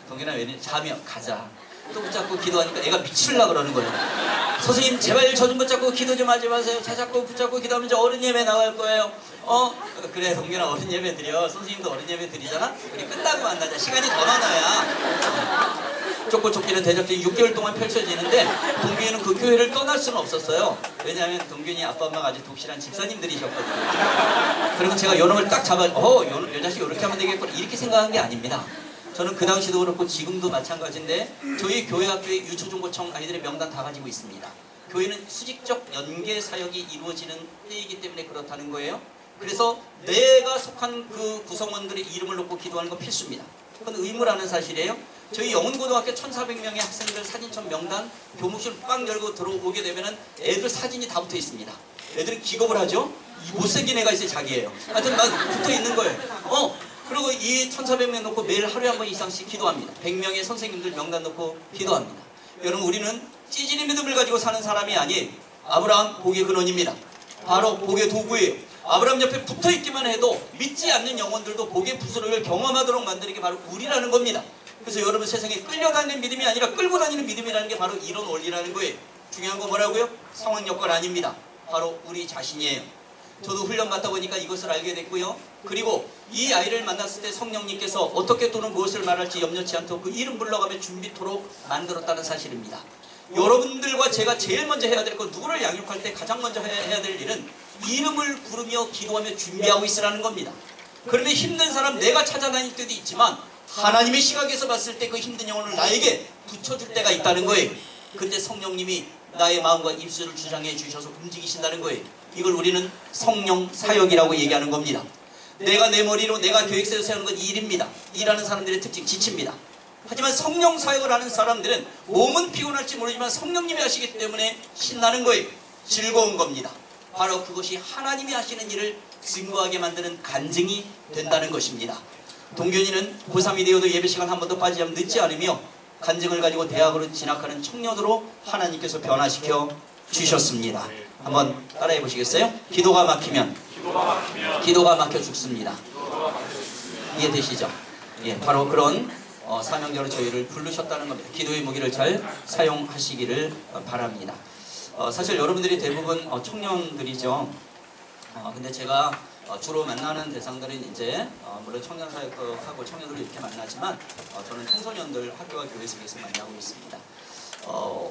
동균아 왜 자며 가자. 또 붙잡고 기도하니까 애가 미칠라 그러는 거예요. 선생님 제발 저 좀 붙잡고 기도 좀 하지 마세요. 자 자꾸 붙잡고 기도하면 저 어른 예배 나갈 거예요. 그래 동균아 어른 예배 드려. 선생님도 어른 예배 드리잖아. 우리 끝나고 만나자. 시간이 더 많아야 쫓고 쫓기는 대적전이 6개월 동안 펼쳐지는데 동균이는 그 교회를 떠날 수는 없었어요. 왜냐하면 동균이 아빠 엄마가 아주 독실한 집사님들이셨거든요. 그러면 제가 요놈을 딱 잡아 요 자식 이렇게 하면 되겠구나 이렇게 생각한 게 아닙니다. 저는 그 당시도 그렇고 지금도 마찬가지인데 저희 교회 학교의 유초중고청 아이들의 명단 다 가지고 있습니다. 교회는 수직적 연계 사역이 이루어지는 때이기 때문에 그렇다는 거예요. 그래서 내가 속한 그 구성원들의 이름을 놓고 기도하는 건 필수입니다. 그건 의무라는 사실이에요. 저희 영훈고등학교 1,400명의 학생들 사진첩 명단 교무실 빡 열고 들어오게 되면은 애들 사진이 다 붙어 있습니다. 애들은 기겁을 하죠. 이 못생긴 애가 있어요 자기예요. 하여튼 막 붙어 있는 거예요. 그리고 이 1,400명 놓고 매일 하루에 한 번 이상씩 기도합니다. 100명의 선생님들 명단 놓고 기도합니다. 여러분 우리는 찌질이 믿음을 가지고 사는 사람이 아니에요. 아브라함 복의 근원입니다. 바로 복의 도구예요. 아브라함 옆에 붙어있기만 해도 믿지 않는 영혼들도 복의 부스러기를 경험하도록 만드는 게 바로 우리라는 겁니다. 그래서 여러분 세상에 끌려다니는 믿음이 아니라 끌고 다니는 믿음이라는 게 바로 이런 원리라는 거예요. 중요한 건 뭐라고요? 상황 여건 아닙니다. 바로 우리 자신이에요. 저도 훈련 받다 보니까 이것을 알게 됐고요. 그리고 이 아이를 만났을 때 성령님께서 어떻게 또는 무엇을 말할지 염려치 않도록 그 이름 불러가며 준비토록 만들었다는 사실입니다. 여러분들과 제가 제일 먼저 해야 될 건 누구를 양육할 때 가장 먼저 해야 될 일은 이름을 부르며 기도하며 준비하고 있으라는 겁니다. 그러면 힘든 사람 내가 찾아다닐 때도 있지만 하나님의 시각에서 봤을 때 그 힘든 영혼을 나에게 붙여줄 때가 있다는 거예요. 근데 성령님이 나의 마음과 입술을 주장해 주셔서 움직이신다는 거예요. 이걸 우리는 성령 사역이라고 얘기하는 겁니다. 내가 내 머리로 내가 계획서에서 세우는 건 일입니다. 일하는 사람들의 특징 지칩니다. 하지만 성령 사역을 하는 사람들은 몸은 피곤할지 모르지만 성령님이 하시기 때문에 신나는 거예요. 즐거운 겁니다. 바로 그것이 하나님이 하시는 일을 증거하게 만드는 간증이 된다는 것입니다. 동균이는 고3이 되어도 예배시간 한 번도 빠지지 않으며 늦지 않으며 간증을 가지고 대학으로 진학하는 청년으로 하나님께서 변화시켜 주셨습니다. 한번 따라해 보시겠어요? 기도가 막히면 기도가 막혀 죽습니다. 이해되시죠? 예, 바로 그런 사명자로 저희를 부르셨다는 겁니다. 기도의 무기를 잘 사용하시기를 바랍니다. 사실 여러분들이 대부분 청년들이죠. 근데 제가 주로 만나는 대상들은 이제 물론 청년사역하고 청년들을 이렇게 만나지만 저는 청소년들 학교와 교회에서 계속 만나고 있습니다.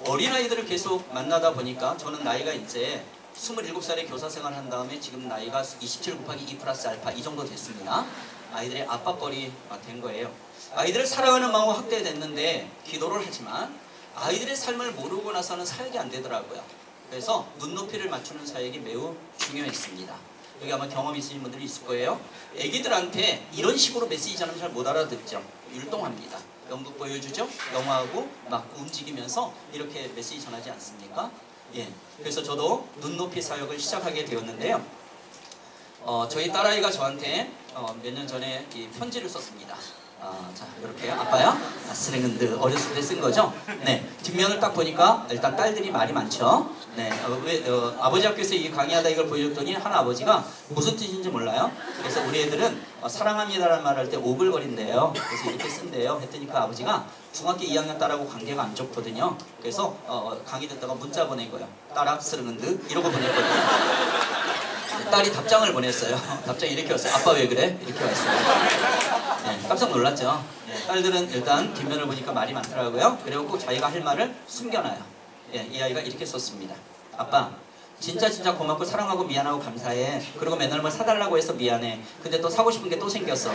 어린아이들을 계속 만나다 보니까 저는 나이가 이제 27살에 교사생활 한 다음에 지금 나이가 27 곱하기 2 플러스 알파 이 정도 됐습니다. 아이들의 아빠뻘이 된 거예요. 아이들을 사랑하는 마음은 확대됐는데 기도를 하지만 아이들의 삶을 모르고 나서는 사역이 안 되더라고요. 그래서 눈높이를 맞추는 사역이 매우 중요했습니다. 여기 아마 경험 있으신 분들이 있을 거예요. 애기들한테 이런 식으로 메시지 전하면 잘 못 알아듣죠. 율동합니다. 연극 보여주죠. 영화하고 막 움직이면서 이렇게 메시지 전하지 않습니까? 예. 그래서 저도 눈높이 사역을 시작하게 되었는데요. 저희 딸아이가 저한테 몇 년 전에 이 편지를 썼습니다. 자, 이렇게 아빠야? 스랭은드 어렸을 때 쓴 거죠? 네. 뒷면을 딱 보니까 일단 딸들이 말이 많죠? 네. 아버지 학교에서 이 강의하다 이걸 보여줬더니 한 아버지가 무슨 뜻인지 몰라요? 그래서 우리 애들은 사랑합니다라는 말을 할 때 오글거린대요. 그래서 이렇게 쓴대요. 했더니 그 아버지가 중학교 2학년 딸하고 관계가 안 좋거든요. 그래서 강의 듣다가 문자 보낸 거예요. 딸아 스랭은드 이러고 보냈거든요. 딸이 답장을 보냈어요. 답장이 이렇게 왔어요. 아빠 왜 그래? 이렇게 왔어요. 네, 깜짝 놀랐죠. 네, 딸들은 일단 뒷면을 보니까 말이 많더라고요. 그리고 꼭 자기가 할 말을 숨겨놔요. 예, 이 아이가 이렇게 썼습니다. 아빠 진짜 고맙고 사랑하고 미안하고 감사해. 그리고 맨날 뭐 사달라고 해서 미안해. 근데 또 사고 싶은 게 또 생겼어.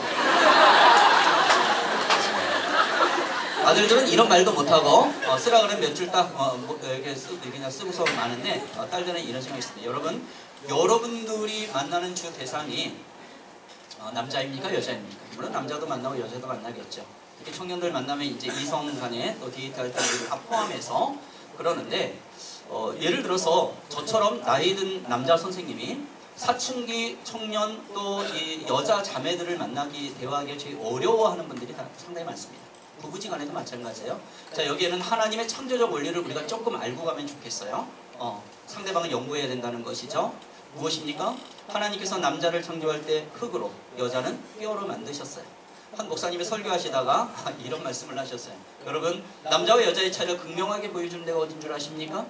아들들은 이런 말도 못하고 쓰라 그러면 몇 줄 딱 이렇게 그냥 쓰고서 마는데 딸들은 이런 생각이 있습니다. 여러분들이 만나는 주 대상이 남자입니까 여자입니까? 물론 남자도 만나고 여자도 만나겠죠. 특히 청년들 만나면 이제 이성 간에 또 데이트할 때 다 포함해서 그러는데 예를 들어서 저처럼 나이 든 남자 선생님이 사춘기 청년 또 이 여자 자매들을 만나기 대화하기 제일 어려워하는 분들이 상당히 많습니다. 부부지간에도 마찬가지예요. 자, 여기에는 하나님의 창조적 원리를 우리가 조금 알고 가면 좋겠어요. 상대방을 연구해야 된다는 것이죠. 무엇입니까? 하나님께서 남자를 창조할 때 흙으로, 여자는 뼈로 만드셨어요. 한 목사님이 설교하시다가 이런 말씀을 하셨어요. 여러분, 남자와 여자의 차이를 극명하게 보여주는 데가 어딘 줄 아십니까?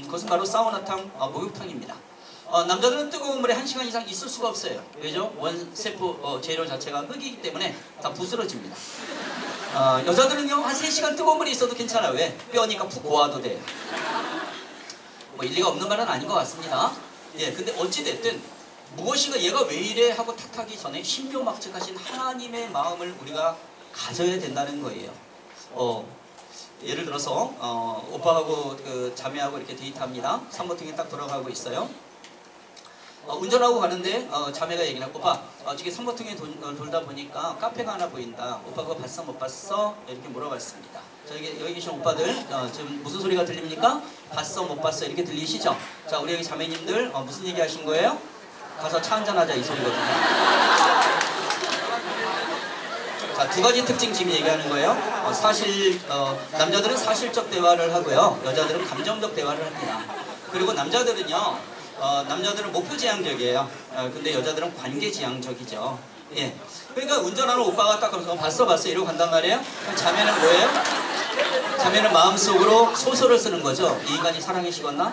그것은 바로 사우나탕, 목욕탕입니다. 남자들은 뜨거운 물에 1시간 이상 있을 수가 없어요. 왜죠? 원세포 재료 자체가 흙이기 때문에 다 부스러집니다. 여자들은요, 한 3시간 뜨거운 물에 있어도 괜찮아요. 왜? 뼈니까 푹 고와도 돼요. 뭐 일리가 없는 말은 아닌 것 같습니다. 예, 근데 어찌됐든 무엇인가 얘가 왜 이래 하고 탓하기 전에 신묘막측하신 하나님의 마음을 우리가 가져야 된다는 거예요. 예를 들어서 오빠하고 그 자매하고 이렇게 데이트합니다. 산모통에 딱 돌아가고 있어요. 운전하고 가는데 자매가 얘기를 하고, 오빠 저기 산모통에 돌다 보니까 카페가 하나 보인다. 오빠 그거 봤어 못 봤어? 이렇게 물어봤습니다. 여기 계신 오빠들 지금 무슨 소리가 들립니까? 봤어 못 봤어? 이렇게 들리시죠? 자, 우리 여기 자매님들 무슨 얘기 하신 거예요? 가서 차 한잔하자 이 소리거든요. 자, 2가지 특징 지금 얘기하는 거예요. 남자들은 사실적 대화를 하고요, 여자들은 감정적 대화를 합니다. 그리고 남자들은 목표지향적이에요. 근데 여자들은 관계지향적이죠. 예. 그러니까 운전하는 오빠가 딱 그래서 봤어 이러고 간단 말이에요. 그럼 자매는 뭐예요? 자매는 마음속으로 소설을 쓰는 거죠. 이 인간이 사랑에 식었나?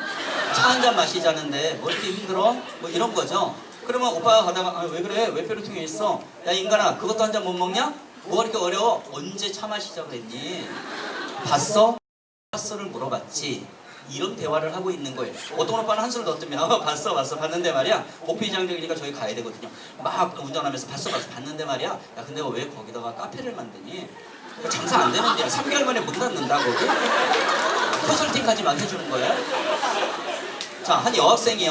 차 한잔 마시자는데 뭐 이렇게 힘들어? 뭐 이런 거죠. 그러면 오빠가 가다가 왜 그래? 왜 뾰루통에 있어? 야 인간아, 그것도 한 잔 못 먹냐? 뭐가 이렇게 어려워? 언제 차 마시자고 그랬니? 봤어? 봤어를 물어봤지. 이런 대화를 하고 있는 거예요. 어떤 오빠는 한숨을 더 뜨면 봤어 봤는데 말이야, 목표지향적이니까 저기 가야 되거든요. 막 운전하면서 봤어 봤는데 말이야, 야 근데 왜 거기다가 카페를 만드니? 장사 안 되는데 3개월 만에 문 닫는다 거기? 컨설팅까지만 해주는 거예요. 자, 한 여학생이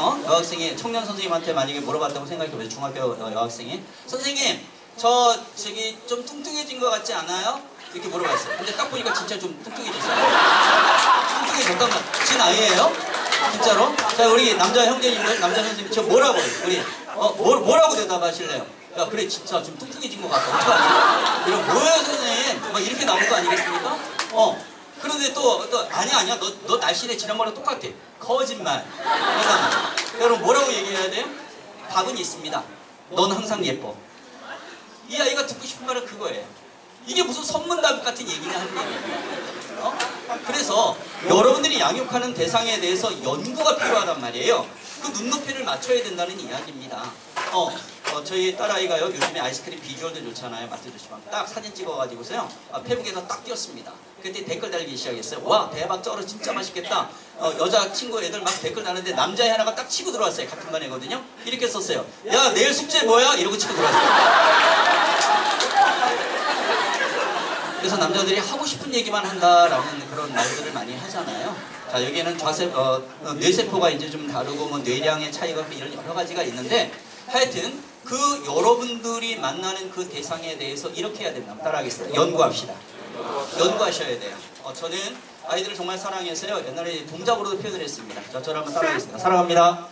청년 선생님한테 만약에 물어봤다고 생각해보세요. 중학교 여학생이, 선생님 저기 좀 뚱뚱해진 것 같지 않아요? 이렇게 물어봤어요. 근데 딱 보니까 진짜 좀 뚱뚱해졌어요. 뚱뚱해졌단 지 나이에요? 진짜로? 자, 우리 남자 형제님들, 남자 선생님, 저 뭐라고 우리 뭐라고 대답하실래요? 야, 그래 진짜 좀 뚱뚱해진 것 같아. 어떡하냐? 이런 뭐예요 선생님? 막 이렇게 나올 거 아니겠습니까? 그런데 또 아니야 너 날씬해, 지난번에 똑같아. 거짓말. 여러분 뭐라고 얘기해야 돼요? 답은 있습니다. 넌 항상 예뻐. 이 아이가 듣고 싶은 말은 그거예요. 이게 무슨 선문답 같은 얘기냐 하는 얘기예요. 그래서 여러분들이 양육하는 대상에 대해서 연구가 필요하단 말이에요. 그 눈높이를 맞춰야 된다는 이야기입니다. 저희 딸아이가요, 요즘에 아이스크림 비주얼도 좋잖아요. 맛도 좋지만 딱 사진 찍어가지고서요, 페북에서 딱 띄웠습니다. 그때 댓글 달기 시작했어요. 와 대박 쩔어 진짜 맛있겠다. 여자 친구 애들 막 댓글 다는데 남자애 하나가 딱 치고 들어왔어요. 같은 반 애거든요. 이렇게 썼어요. 야 내일 숙제 뭐야? 이러고 치고 들어왔어요. 그래서 남자들이 하고 싶은 얘기만 한다라는 그런 말들을 많이 하잖아요. 자, 여기에는 뇌세포가 이제 좀 다르고 뭐 뇌량의 차이가 이런 여러 가지가 있는데, 하여튼 그 여러분들이 만나는 그 대상에 대해서 이렇게 해야 됩니다. 따라하겠습니다. 연구합시다. 연구하셔야 돼요. 저는 아이들을 정말 사랑해서요, 옛날에 동작으로도 표현을 했습니다. 저를 한번 따라하겠습니다. 사랑합니다.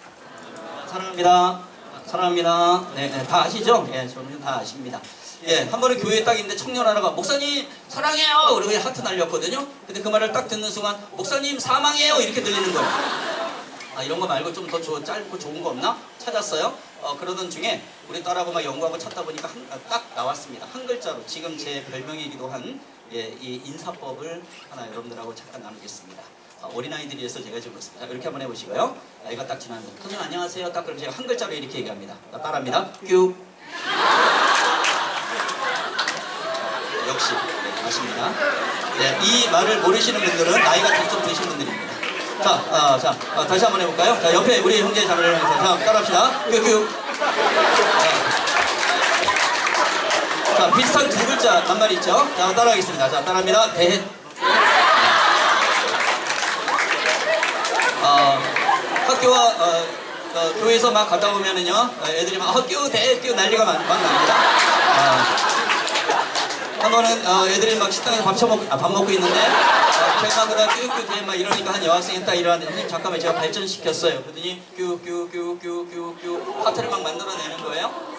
사랑합니다. 사랑합니다. 네, 다 아시죠? 예, 저는 다 아십니다. 예, 한 번은 교회에 딱 있는데 청년 하나가 목사님 사랑해요! 그러고 하트 날렸거든요. 근데 그 말을 딱 듣는 순간 목사님 사망해요! 이렇게 들리는 거예요. 이런 거 말고 좀 더 짧고 좋은 거 없나? 찾았어요. 그러던 중에 우리 딸하고 막 연구하고 찾다 보니까 딱 나왔습니다. 한 글자로 지금 제 별명이기도 한 이 인사법을 하나 여러분들하고 잠깐 나누겠습니다. 어린아이들이어서 제가 지금 그렇습니다. 이렇게 한번 해보시고요. 아이가 딱 지나면 선생님 안녕하세요. 딱 그럼 제가 한 글자로 이렇게 얘기합니다. 따라합니다. 큐. 역시 네, 아십니다. 네, 이 말을 모르시는 분들은 나이가 좀 드신 분들입니다. 자, 다시 한번 해볼까요? 자, 옆에 우리 형제 자매를 해서 따라합시다. 큐. 자, 비슷한 두 글자 낱말이 있죠? 자, 따라하겠습니다. 자, 따라합니다. 학교와 교회에서 막 갔다 오면은요, 애들이 막 학교 대학교 난리가 막 납니다. 한 번은 애들이 막 식당에서 밥 먹고 있는데 제가 그다 뀨뀨 막 이러니까 한 여학생이 딱 이러는데 선생님 잠깐만 제가 발전시켰어요. 그러더니 뀨뀨뀨뀨뀨 하트를 막 만들어내는 거예요.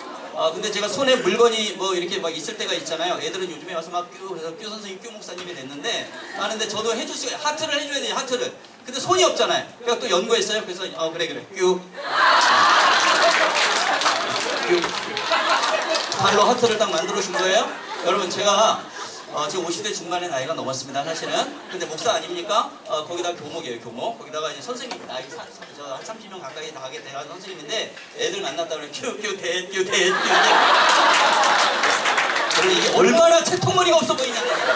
근데 제가 손에 물건이 뭐 이렇게 막 있을 때가 있잖아요. 애들은 요즘에 와서 막 그래서 뀨 선생님, 뀨 목사님이 됐는데 하는데 저도 해줄 수가 하트를 해줘야 돼요. 하트를. 근데 손이 없잖아요. 그래서 또 연구했어요. 그래서 그래 뀨 발로 하트를 딱 만들어 준 거예요. 여러분 제가 지금 50대 중반의 나이가 넘었습니다. 사실은. 근데 목사 아닙니까? 거기다 교목이에요. 교목. 거기다가 이제 선생님 나이 한 30년 가까이 나가게 돼가는 선생님인데 애들 만났다 그래 뀨뀨 대 그러니 이게 얼마나 채통머리가 없어 보이냐는 거예요.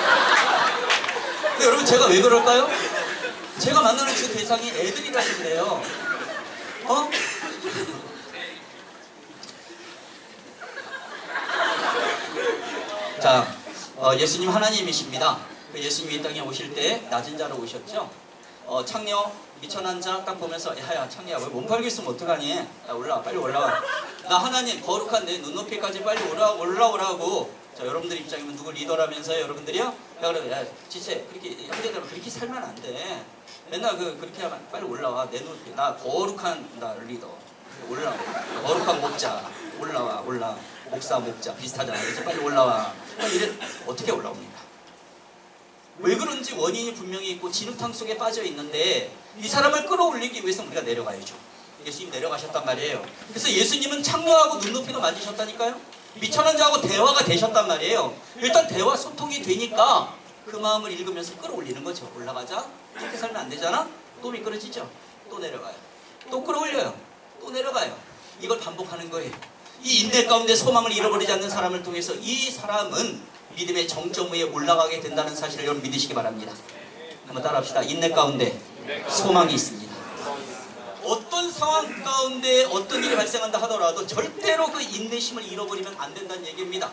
근데 여러분 제가 왜 그럴까요? 제가 만나는 그 대상이 애들이라서 그래요. 자, 예수님 하나님이십니다. 그 예수님이 이 땅에 오실 때 낮은 자로 오셨죠. 창녀 미천한 자 딱 보면서 야야 창녀야 왜 몸팔기 있으면 어떡하니? 야, 올라와 빨리 올라와. 나 하나님 거룩한 내 눈높이까지 빨리 올라오라고. 자 여러분들 입장이면 누구 리더라면서요 여러분들이요? 야 그래 야 지체 그렇게 형제대로 그렇게 살면 안 돼. 맨날 그렇게 하면 빨리 올라와 내 눈높이 나 거룩한 나 리더 올라와 거룩한 목자 올라와 목사 목자 비슷하잖아. 그래서 빨리 올라와. 이래 어떻게 올라옵니까? 왜 그런지 원인이 분명히 있고 진흙탕 속에 빠져 있는데 이 사람을 끌어올리기 위해서 우리가 내려가야죠. 예수님 내려가셨단 말이에요. 그래서 예수님은 창녀하고 눈높이도 맞으셨다니까요. 미천한 자하고 대화가 되셨단 말이에요. 일단 대화 소통이 되니까 그 마음을 읽으면서 끌어올리는 거죠. 올라가자. 이렇게 살면 안 되잖아. 또 미끄러지죠. 또 내려가요. 또 끌어올려요. 또 내려가요. 이걸 반복하는 거예요. 이 인내 가운데 소망을 잃어버리지 않는 사람을 통해서 이 사람은 믿음의 정점 위에 올라가게 된다는 사실을 여러분 믿으시기 바랍니다. 한번 따라합시다. 인내 가운데 소망이 있습니다. 어떤 상황 가운데 어떤 일이 발생한다 하더라도 절대로 그 인내심을 잃어버리면 안 된다는 얘기입니다.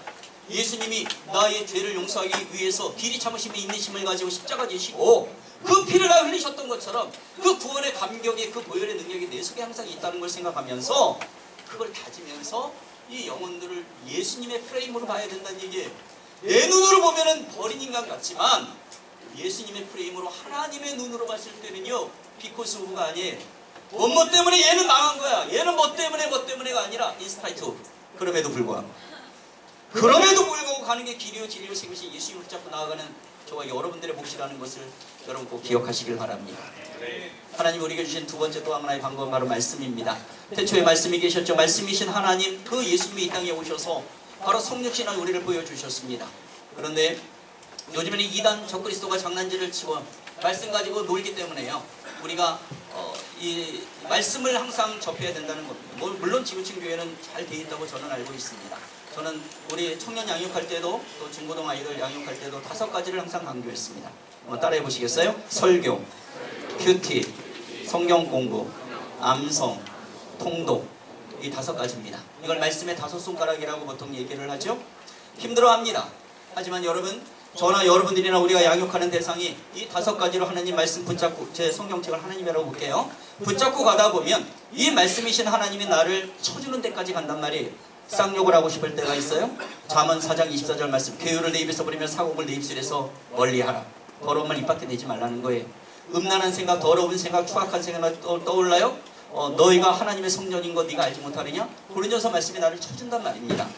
예수님이 나의 죄를 용서하기 위해서 길이 참으심의 인내심을 가지고 십자가 지시고 그 피를 다 흘리셨던 것처럼 그 구원의 감격이 그 보혈의 능력이 내 속에 항상 있다는 걸 생각하면서 그걸 다지면서 이 영혼들을 예수님의 프레임으로 봐야 된다는 얘기예요. 내 눈으로 보면은 버린 인간 같지만 예수님의 프레임으로 하나님의 눈으로 봤을 때는요 비코스 오브가 아니에요. 뭐 때문에 얘는 망한 거야. 얘는 뭐 때문에가 아니라 인스파이트 오브. 그럼에도 불구하고 가는 게 길이요 진리요 생명이신 예수님을 붙잡고 나아가는 저와 여러분들의 몫이라는 것을 여러분 꼭 기억하시길 바랍니다. 하나님 우리에게 주신 두 번째 또 하나의 방법은 바로 말씀입니다. 태초에 말씀이 계셨죠. 말씀이신 하나님 그 예수님이 이 땅에 오셔서 바로 성육신한 우리를 보여주셨습니다. 그런데 요즘에는 이단 적그리스도가 장난질을 치고 말씀 가지고 놀기 때문에요. 우리가 이 말씀을 항상 접해야 된다는 겁니다. 물론 지구촌 교회는 잘 돼 있다고 저는 알고 있습니다. 저는 우리 청년 양육할 때도 또 중고등 아이들 양육할 때도 5가지를 항상 강조했습니다. 한번 따라해 보시겠어요? 설교, 큐티, 성경 공부, 암송, 통독 이 5가지입니다. 이걸 말씀의 5손가락이라고 보통 얘기를 하죠. 힘들어합니다. 하지만 여러분 저나 여러분들이나 우리가 양육하는 대상이 이 5가지로 하나님 말씀 붙잡고 제 성경책을 하나님이라고 볼게요. 붙잡고 가다 보면 이 말씀이신 하나님이 나를 쳐주는 데까지 간단 말이에요. 쌍욕을 하고 싶을 때가 있어요. 잠언 4장 24절 말씀 괴유를 내 입에서 버리며 사곡을 내 입술에서 멀리하라. 더러운 말 입 밖에 내지 말라는 거예요. 음란한 생각, 더러운 생각, 추악한 생각 떠올라요? 너희가 하나님의 성전인 거 네가 알지 못하느냐? 고린도서 말씀이 나를 쳐준단 말입니다.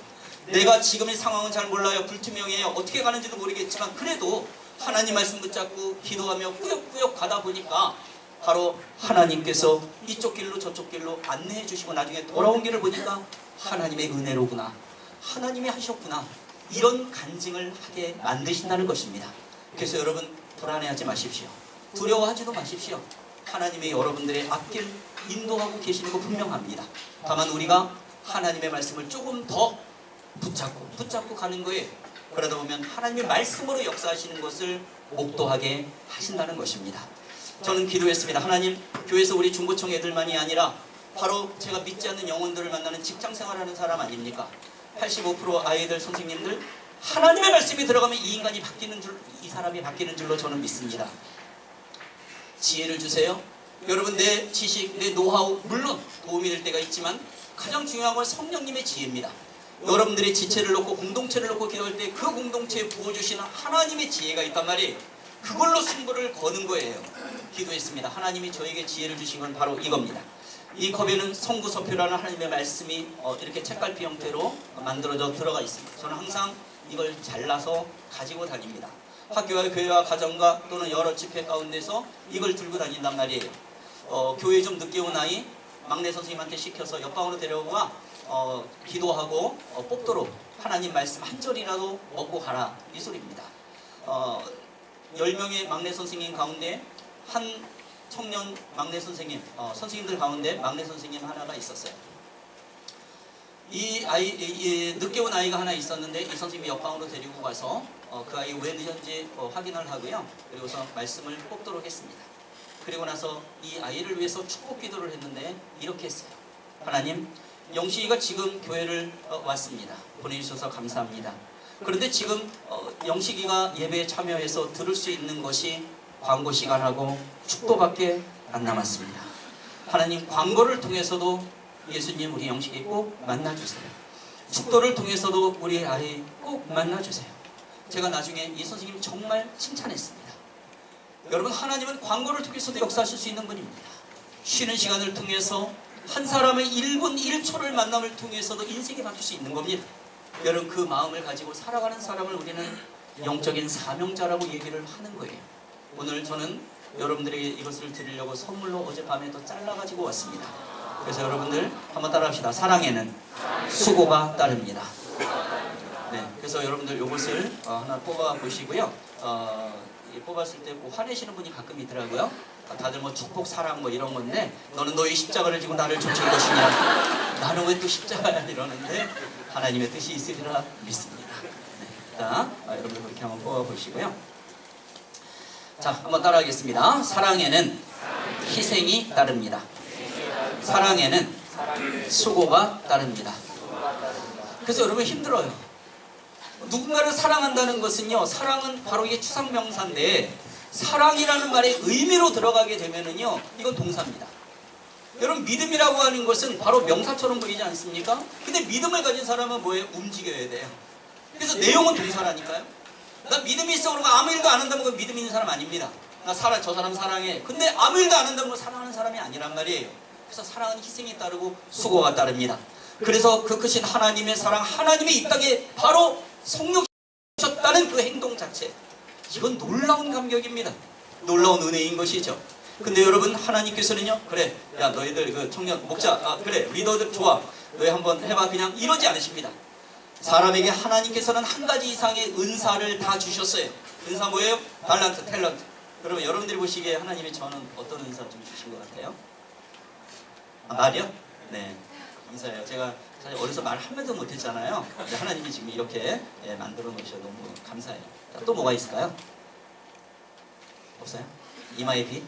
내가 지금의 상황은 잘 몰라요. 불투명해요. 어떻게 가는지도 모르겠지만 그래도 하나님 말씀 붙잡고 기도하며 꾸역꾸역 가다 보니까 바로 하나님께서 이쪽 길로 저쪽 길로 안내해 주시고 나중에 돌아온 길을 보니까 하나님의 은혜로구나. 하나님이 하셨구나. 이런 간증을 하게 만드신다는 것입니다. 그래서 여러분 불안해하지 마십시오. 두려워하지도 마십시오. 하나님의 여러분들의 앞길 인도하고 계시는 거 분명합니다. 다만 우리가 하나님의 말씀을 조금 더 붙잡고 가는 거예요. 그러다 보면 하나님의 말씀으로 역사하시는 것을 목도하게 하신다는 것입니다. 저는 기도했습니다. 하나님, 교회에서 우리 중고청 애들만이 아니라 바로 제가 믿지 않는 영혼들을 만나는 직장생활하는 사람 아닙니까? 85% 아이들, 선생님들 하나님의 말씀이 들어가면 이 인간이 바뀌는 줄, 이 사람이 바뀌는 줄로 저는 믿습니다. 지혜를 주세요. 여러분 내 지식, 내 노하우 물론 도움이 될 때가 있지만 가장 중요한 건 성령님의 지혜입니다. 여러분들의 지체를 놓고 공동체를 놓고 기도할 때 그 공동체에 부어주시는 하나님의 지혜가 있단 말이에요. 그걸로 승부를 거는 거예요. 기도했습니다. 하나님이 저에게 지혜를 주신 건 바로 이겁니다. 이 컵에는 성구서표라는 하나님의 말씀이 이렇게 책갈피 형태로 만들어져 들어가 있습니다. 저는 항상 이걸 잘라서 가지고 다닙니다. 학교와 교회와 가정과 또는 여러 집회 가운데서 이걸 들고 다닌단 말이에요. 교회 좀 늦게 온 아이 막내 선생님한테 시켜서 옆방으로 데려와 기도하고 뽑도록 하나님 말씀 한 절이라도 먹고 가라, 이 소리입니다. 10명의 막내 선생님 가운데 한 청년 막내 선생님, 선생님들 가운데 막내 선생님 하나가 있었어요. 이 늦게 온 아이가 하나 있었는데 이 선생님이 옆방으로 데리고 가서 그 아이 왜 늦었는지 확인을 하고요. 그리고서 말씀을 뽑도록 했습니다. 그리고 나서 이 아이를 위해서 축복 기도를 했는데 이렇게 했어요. 하나님, 영식이가 지금 교회를 왔습니다. 보내주셔서 감사합니다. 그런데 지금 영식이가 예배에 참여해서 들을 수 있는 것이 광고 시간하고 축도밖에 안 남았습니다. 하나님, 광고를 통해서도 예수님 우리 영식이 꼭 만나주세요. 축도를 통해서도 우리 아이 꼭 만나주세요. 제가 나중에 이 선생님 정말 칭찬했습니다. 여러분, 하나님은 광고를 통해서도 역사하실 수 있는 분입니다. 쉬는 시간을 통해서 한 사람의 1분 1초를 만남을 통해서도 인생이 바뀔 수 있는 겁니다. 여러분, 그 마음을 가지고 살아가는 사람을 우리는 영적인 사명자라고 얘기를 하는 거예요. 오늘 저는 여러분들에게 이것을 드리려고 선물로 어젯밤에 또 잘라가지고 왔습니다. 그래서 여러분들 한번 따라합시다. 사랑에는 수고가 따릅니다. 네, 그래서 여러분들 이것을 하나 뽑아 보시고요. 뽑았을 때 화내시는 분이 가끔 있더라고요. 다들 뭐 축복, 사랑 뭐 이런 건데, 너는 너의 십자가를 지고 나를 쫓을 것이냐, 나는 왜 또 십자가야, 이러는데 하나님의 뜻이 있으리라 믿습니다. 네, 일단 여러분들 그렇게 한번 뽑아 보시고요. 자, 한번 따라하겠습니다. 사랑에는 희생이 따릅니다. 사랑에는 수고가 따릅니다. 그래서 여러분 힘들어요. 누군가를 사랑한다는 것은요, 사랑은 바로 이게 추상명사인데, 사랑이라는 말의 의미로 들어가게 되면은요, 이건 동사입니다. 여러분, 믿음이라고 하는 것은 바로 명사처럼 보이지 않습니까? 근데 믿음을 가진 사람은 뭐예요? 움직여야 돼요. 그래서 내용은 동사라니까요. 나 믿음이 있어 그러고 아무 일도 안 한다면 그 믿음 있는 사람 아닙니다. 저 사람 사랑해. 근데 아무 일도 안 한다면 사랑하는 사람이 아니란 말이에요. 그래서 사랑은 희생이 따르고 수고가 따릅니다. 그래서 그 크신 하나님의 사랑, 하나님의 이 땅에 바로 성육하셨다는 그 행동 자체, 이건 놀라운 감격입니다. 놀라운 은혜인 것이죠. 근데 여러분, 하나님께서는요, 그래, 야 너희들 그 청년 목자, 그래 리더들 좋아, 너희 한번 해봐, 그냥 이러지 않으십니다. 사람에게 하나님께서는 한 가지 이상의 은사를 다 주셨어요. 은사 뭐예요? 달란트, 탤런트. 그러면 여러분들이 보시기에 하나님이 저는 어떤 은사 좀 주신 것 같아요? 말이요? 네, 인사예요. 제가 사실 어려서 말 한마디도 못했잖아요. 근데 하나님이 지금 이렇게 만들어 놓으셔서 너무 감사해요. 자, 또 뭐가 있을까요? 없어요? 이마에 비?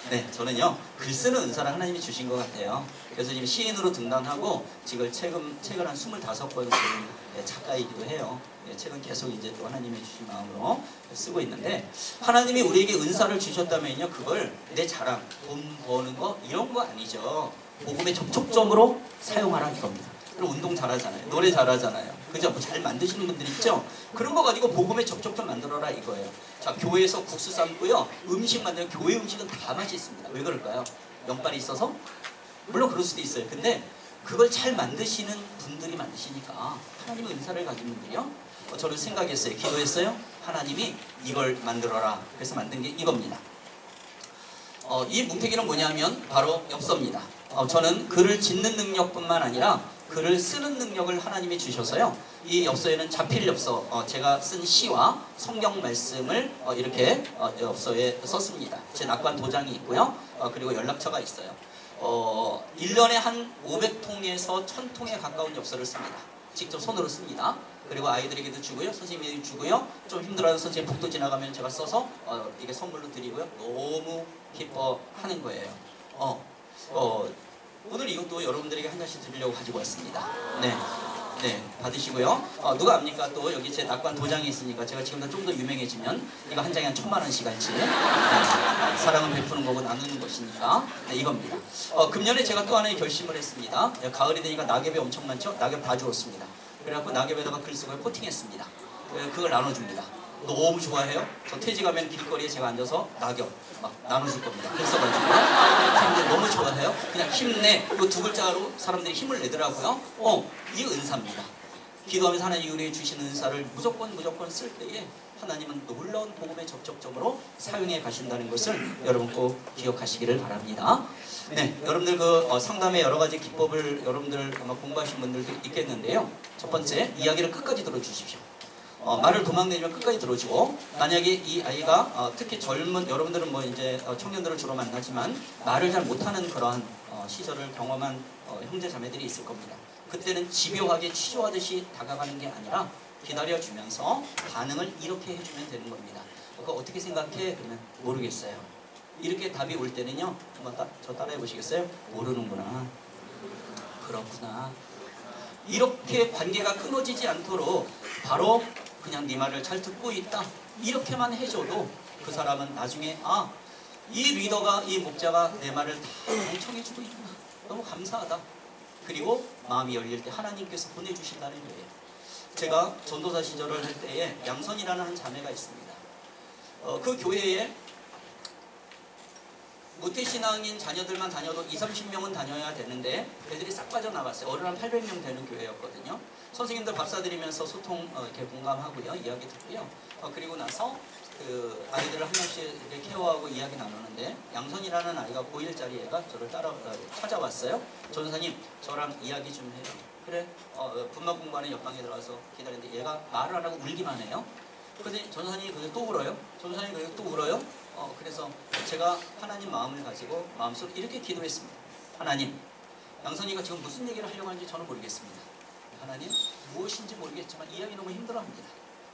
네, 저는요, 글 쓰는 은사를 하나님이 주신 것 같아요. 그래서 지금 시인으로 등단하고 지금 책을 한 25권 쓴 작가이기도 해요. 책은 계속 이제 또 하나님이 주신 마음으로 쓰고 있는데, 하나님이 우리에게 은사를 주셨다면요, 그걸 내 자랑, 돈 버는 거 이런 거 아니죠. 복음의 접촉점으로 사용하라 이겁니다. 그럼 운동 잘하잖아요. 노래 잘하잖아요. 그죠? 뭐 잘 만드시는 분들 있죠? 그런 거 가지고 복음의 접촉점 만들어라 이거예요. 자, 교회에서 국수 삶고요, 음식 만들면 교회 음식은 다 맛있습니다. 왜 그럴까요? 면발이 있어서? 물론 그럴 수도 있어요. 근데 그걸 잘 만드시는 분들이 만드시니까 하나님의 은사를 가진 분들이요, 저는 생각했어요. 기도했어요. 하나님이 이걸 만들어라. 그래서 만든 게 이겁니다. 이 문태기는 뭐냐면 바로 엽서입니다. 저는 글을 짓는 능력뿐만 아니라 글을 쓰는 능력을 하나님이 주셔서요, 이 엽서에는 자필 엽서, 제가 쓴 시와 성경 말씀을 이렇게 엽서에 썼습니다. 제 낙관 도장이 있고요, 그리고 연락처가 있어요. 1년에 한 500통에서 1000통에 가까운 엽서를 씁니다. 직접 손으로 씁니다. 그리고 아이들에게도 주고요, 선생님에게 주고요, 좀 힘들어하는 선생님 복도 지나가면 제가 써서 이게 선물로 드리고요. 너무 기뻐하는 거예요. 오늘 이것도 여러분들에게 한 잔씩 드리려고 가지고 왔습니다. 네, 받으시고요. 누가 압니까? 또 여기 제 낙관 도장이 있으니까 제가 지금보다 좀 더 유명해지면 이거 한 장에 한 1000만원씩까지 사랑은 베푸는 거고 나누는 것이니까, 네, 이겁니다. 금년에 제가 또 하나의 결심을 했습니다. 가을이 되니까 낙엽이 엄청 많죠? 낙엽 다 주웠습니다. 그래갖고 낙엽에다가 글 쓰고 코팅했습니다. 그걸 나눠줍니다. 너무 좋아해요. 저 퇴직하면 길거리에 제가 앉아서 낙엽 막 나눠줄 겁니다. 그랬어가지고 사람들이 너무 좋아해요. 그냥 힘내. 이 두 글자로 사람들이 힘을 내더라고요. 이 은사입니다. 기도하면서 하나님 우리에게 주신 은사를 무조건 쓸 때에 하나님은 놀라운 복음의 접촉점으로 사용해 가신다는 것을 여러분 꼭 기억하시기를 바랍니다. 네, 여러분들 그 상담의 여러 가지 기법을 여러분들 아마 공부하신 분들도 있겠는데요. 첫 번째, 이야기를 끝까지 들어주십시오. 말을 도망내면 끝까지 들어주고, 만약에 이 아이가 특히 젊은 여러분들은 뭐 이제 청년들을 주로 만나지만 말을 잘 못하는 그러한 시절을 경험한 형제 자매들이 있을 겁니다. 그때는 집요하게 치료하듯이 다가가는 게 아니라 기다려주면서 반응을 이렇게 해주면 되는 겁니다. 그거 어떻게 생각해? 그러면 모르겠어요. 이렇게 답이 올 때는요, 한번 저 따라해 보시겠어요? 모르는구나. 그렇구나. 이렇게 관계가 끊어지지 않도록 바로 그냥 네 말을 잘 듣고 있다. 이렇게만 해줘도 그 사람은 나중에 이 리더가, 이 목자가 내 말을 다 경청해주고 있구나. 너무 감사하다. 그리고 마음이 열릴 때 하나님께서 보내주신다는 거예요. 제가 전도사 시절을 할 때에 양선이라는 한 자매가 있습니다. 그 교회에 모태신앙인 자녀들만 다녀도 20-30명은 다녀야 되는데 애들이 싹 빠져나갔어요. 어른 한 800명 되는 교회였거든요. 선생님들 밥 사드리면서 소통 이렇게 공감하고요. 이야기 듣고요. 그리고 나서 그 아이들을 한 명씩 이렇게 케어하고 이야기 나누는데 양선이라는 아이가 고1짜리 애가 저를 찾아왔어요. 전도사님, 저랑 이야기 좀 해요. 그래, 분만 공부하는 옆방에 들어가서 기다리는데 얘가 말을 안 하고 울기만 해요. 그런데 전도사님이 그게 또 울어요. 전도사님이 그게 또 울어요. 그래서 제가 하나님 마음을 가지고 마음속으로 이렇게 기도했습니다. 하나님, 양선이가 지금 무슨 얘기를 하려고 하는지 저는 모르겠습니다. 하나님, 무엇인지 모르겠지만 이야기 너무 힘들어합니다.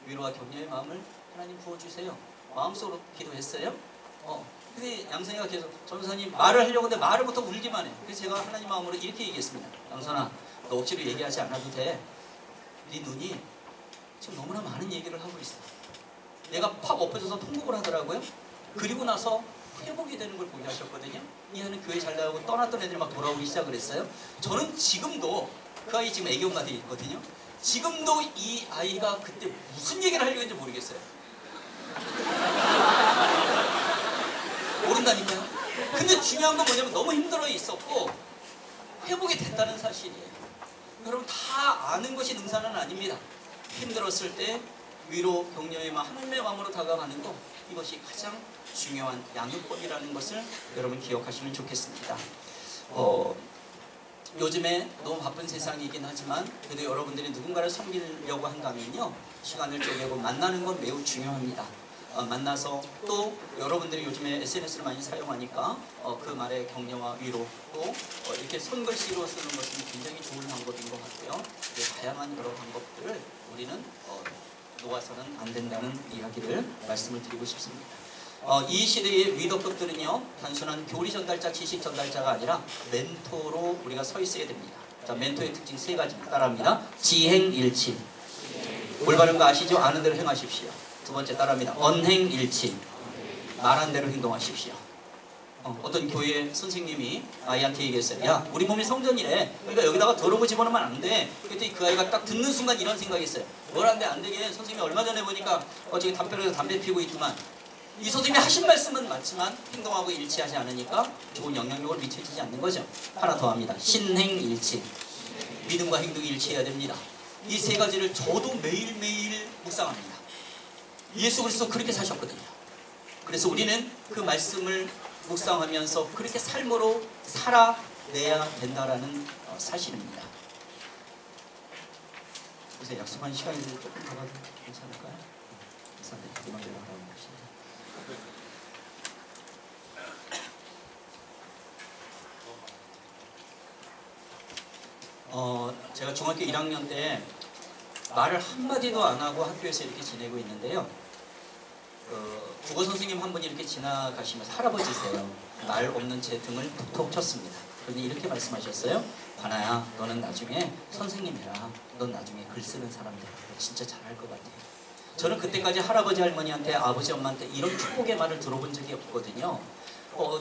위로와 격려의 마음을 하나님 부어주세요. 마음속으로 기도했어요. 근데 양선이가 계속 전도사님 말을 하려고 하는데 말을 못하고 울기만 해. 그래서 제가 하나님 마음으로 이렇게 얘기했습니다. 양선아, 너 억지로 얘기하지 않아도 돼. 네 눈이 지금 너무나 많은 얘기를 하고 있어. 내가 팍 엎어져서 통곡을 하더라고요. 그리고 나서 회복이 되는 걸 보게 하셨거든요. 이 아이는 교회 잘 나가고 떠났던 애들이 막 돌아오기 시작을 했어요. 저는 지금도 그 아이 지금 애교가 돼 있거든요. 지금도 이 아이가 그때 무슨 얘기를 하려고 했는지 모르겠어요. 모른다니까요. 근데 중요한 건 뭐냐면 너무 힘들어 있었고 회복이 됐다는 사실이에요. 여러분 다 아는 것이 능사는 아닙니다. 힘들었을 때 위로 격려의 마음, 하나님의 마음으로 다가가는 것, 이것이 가장 중요한 양육법이라는 것을 여러분 기억하시면 좋겠습니다. 요즘에 너무 바쁜 세상이긴 하지만 그래도 여러분들이 누군가를 섬기려고 한다면요, 시간을 쪼개고 만나는 건 매우 중요합니다. 만나서 또 여러분들이 요즘에 SNS를 많이 사용하니까 그 말의 격려와 위로 또 이렇게 손글씨로 쓰는 것은 굉장히 좋은 방법인 것 같고요. 다양한 여러 방법들을 우리는 놓아서는 안 된다는 이야기를 말씀을 드리고 싶습니다. 이 시대의 리더급들은요, 단순한 교리 전달자, 지식 전달자가 아니라 멘토로 우리가 서 있어야 됩니다. 자, 멘토의 특징 세 가지입니다. 따라합니다. 지행일치. 올바른 거 아시죠? 아는 대로 행하십시오. 두 번째 따라합니다. 언행일치. 말한 대로 행동하십시오. 어떤 교회 선생님이 아이한테 얘기했어요. 야, 우리 몸이 성전이래. 그러니까 여기다가 더러운 거 집어넣으면 안 돼. 그랬더니 그 아이가 딱 듣는 순간 이런 생각이 있어요. 뭘 안 돼, 안 되게. 선생님이 얼마 전에 보니까 저기 담배를 담배 피우고 있더만. 이 선생님이 하신 말씀은 맞지만 행동하고 일치하지 않으니까 좋은 영향력을 미쳐지지 않는 거죠. 하나 더 합니다. 신행일치. 믿음과 행동이 일치해야 됩니다. 이 세 가지를 저도 매일매일 묵상합니다. 예수 그리스도 그렇게 사셨거든요. 그래서 우리는 그 말씀을 묵상하면서 그렇게 삶으로 살아내야 된다라는 사실입니다. 그래서 약속한 시간이 조금 더 가도 괜찮을까요? 이사님, 음악을 바라봅시다. 제가 중학교 1학년 때 말을 한마디도 안 하고 학교에서 이렇게 지내고 있는데요. 국어 선생님 한 분이 이렇게 지나가시면서 할아버지세요. 말 없는 제 등을 톡톡 쳤습니다. 그런데 이렇게 말씀하셨어요. 관아야, 너는 나중에 선생님 해라. 넌 나중에 글 쓰는 사람 되라. 진짜 잘할 것 같아. 저는 그때까지 할아버지 할머니한테, 아버지 엄마한테 이런 축복의 말을 들어본 적이 없거든요.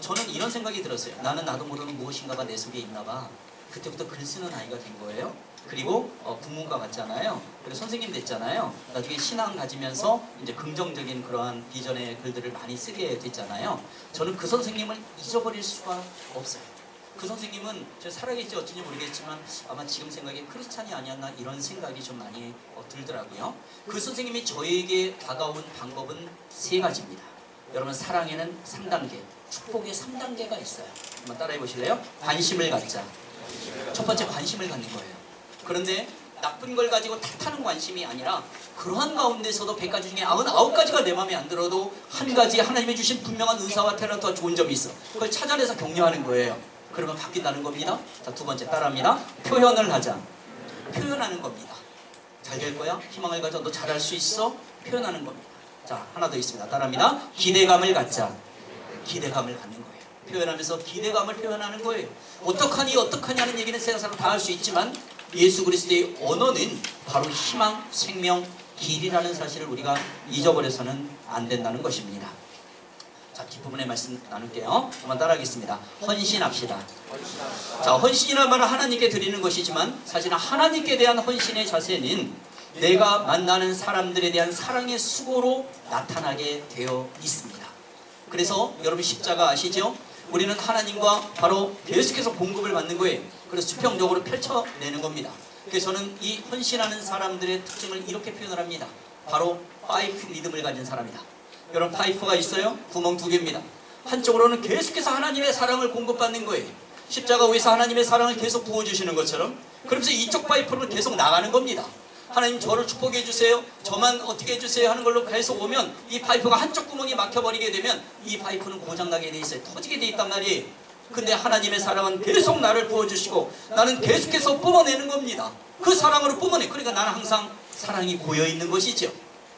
저는 이런 생각이 들었어요. 나는 나도 모르는 무엇인가가 내 속에 있나 봐. 그때부터 글 쓰는 아이가 된 거예요. 그리고 국문과 갔잖아요. 그리고 선생님 됐잖아요. 나중에 신앙 가지면서 이제 긍정적인 그러한 비전의 글들을 많이 쓰게 됐잖아요. 저는 그 선생님을 잊어버릴 수가 없어요. 그 선생님은 저 살아계실지 어쩐지 모르겠지만 아마 지금 생각에 크리스찬이 아니었나 이런 생각이 좀 많이 들더라고요. 그 선생님이 저에게 다가온 방법은 3가지입니다. 여러분, 사랑에는 3단계, 축복의 3단계가 있어요. 한번 따라해 보실래요? 관심을 갖자. 첫 번째, 관심을 갖는 거예요. 그런데 나쁜 걸 가지고 탓하는 관심이 아니라 그러한 가운데서도 100가지 중에 99가지가 내 마음에 안 들어도 한 가지 하나님이 주신 분명한 은사와 탤런트와 좋은 점이 있어. 그걸 찾아내서 격려하는 거예요. 그러면 바뀐다는 겁니다. 자, 2번째 따라합니다. 표현을 하자. 표현하는 겁니다. 잘 될 거야? 희망을 가져. 너 잘할 수 있어? 표현하는 겁니다. 자, 하나 더 있습니다. 따라합니다. 기대감을 갖자. 기대감을 갖는 거예요. 표현하면서 기대감을 표현하는 거예요. 어떡하니 하는 얘기는 세상 사람 다 할 수 있지만 예수 그리스도의 언어는 바로 희망, 생명, 길이라는 사실을 우리가 잊어버려서는 안 된다는 것입니다. 자, 뒷부분의 말씀 나눌게요. 한번 따라하겠습니다. 헌신합시다. 자, 헌신이라는 말은 하나님께 드리는 것이지만 사실은 하나님께 대한 헌신의 자세는 내가 만나는 사람들에 대한 사랑의 수고로 나타나게 되어 있습니다. 그래서 여러분 십자가 아시죠? 우리는 하나님과 바로 계속해서 공급을 받는 거예요. 그래서 수평적으로 펼쳐내는 겁니다. 그래서 저는 이 헌신하는 사람들의 특징을 이렇게 표현을 합니다. 바로 파이프 리듬을 가진 사람이다. 여러분, 파이프가 있어요? 구멍 2개입니다. 한쪽으로는 계속해서 하나님의 사랑을 공급받는 거예요. 십자가 위에서 하나님의 사랑을 계속 부어주시는 것처럼. 그러면서 이쪽 파이프로 계속 나가는 겁니다. 하나님 저를 축복해 주세요, 저만 어떻게 해주세요 하는 걸로 계속 오면 이 파이프가 한쪽 구멍이 막혀버리게 되면 이 파이프는 고장나게 돼 있어요. 터지게 돼 있단 말이에요. 근데 하나님의 사랑은 계속 나를 부어주시고 나는 계속해서 뿜어내는 겁니다. 그 사랑으로 뿜어내. 그러니까 나는 항상 사랑이 고여있는 것이죠.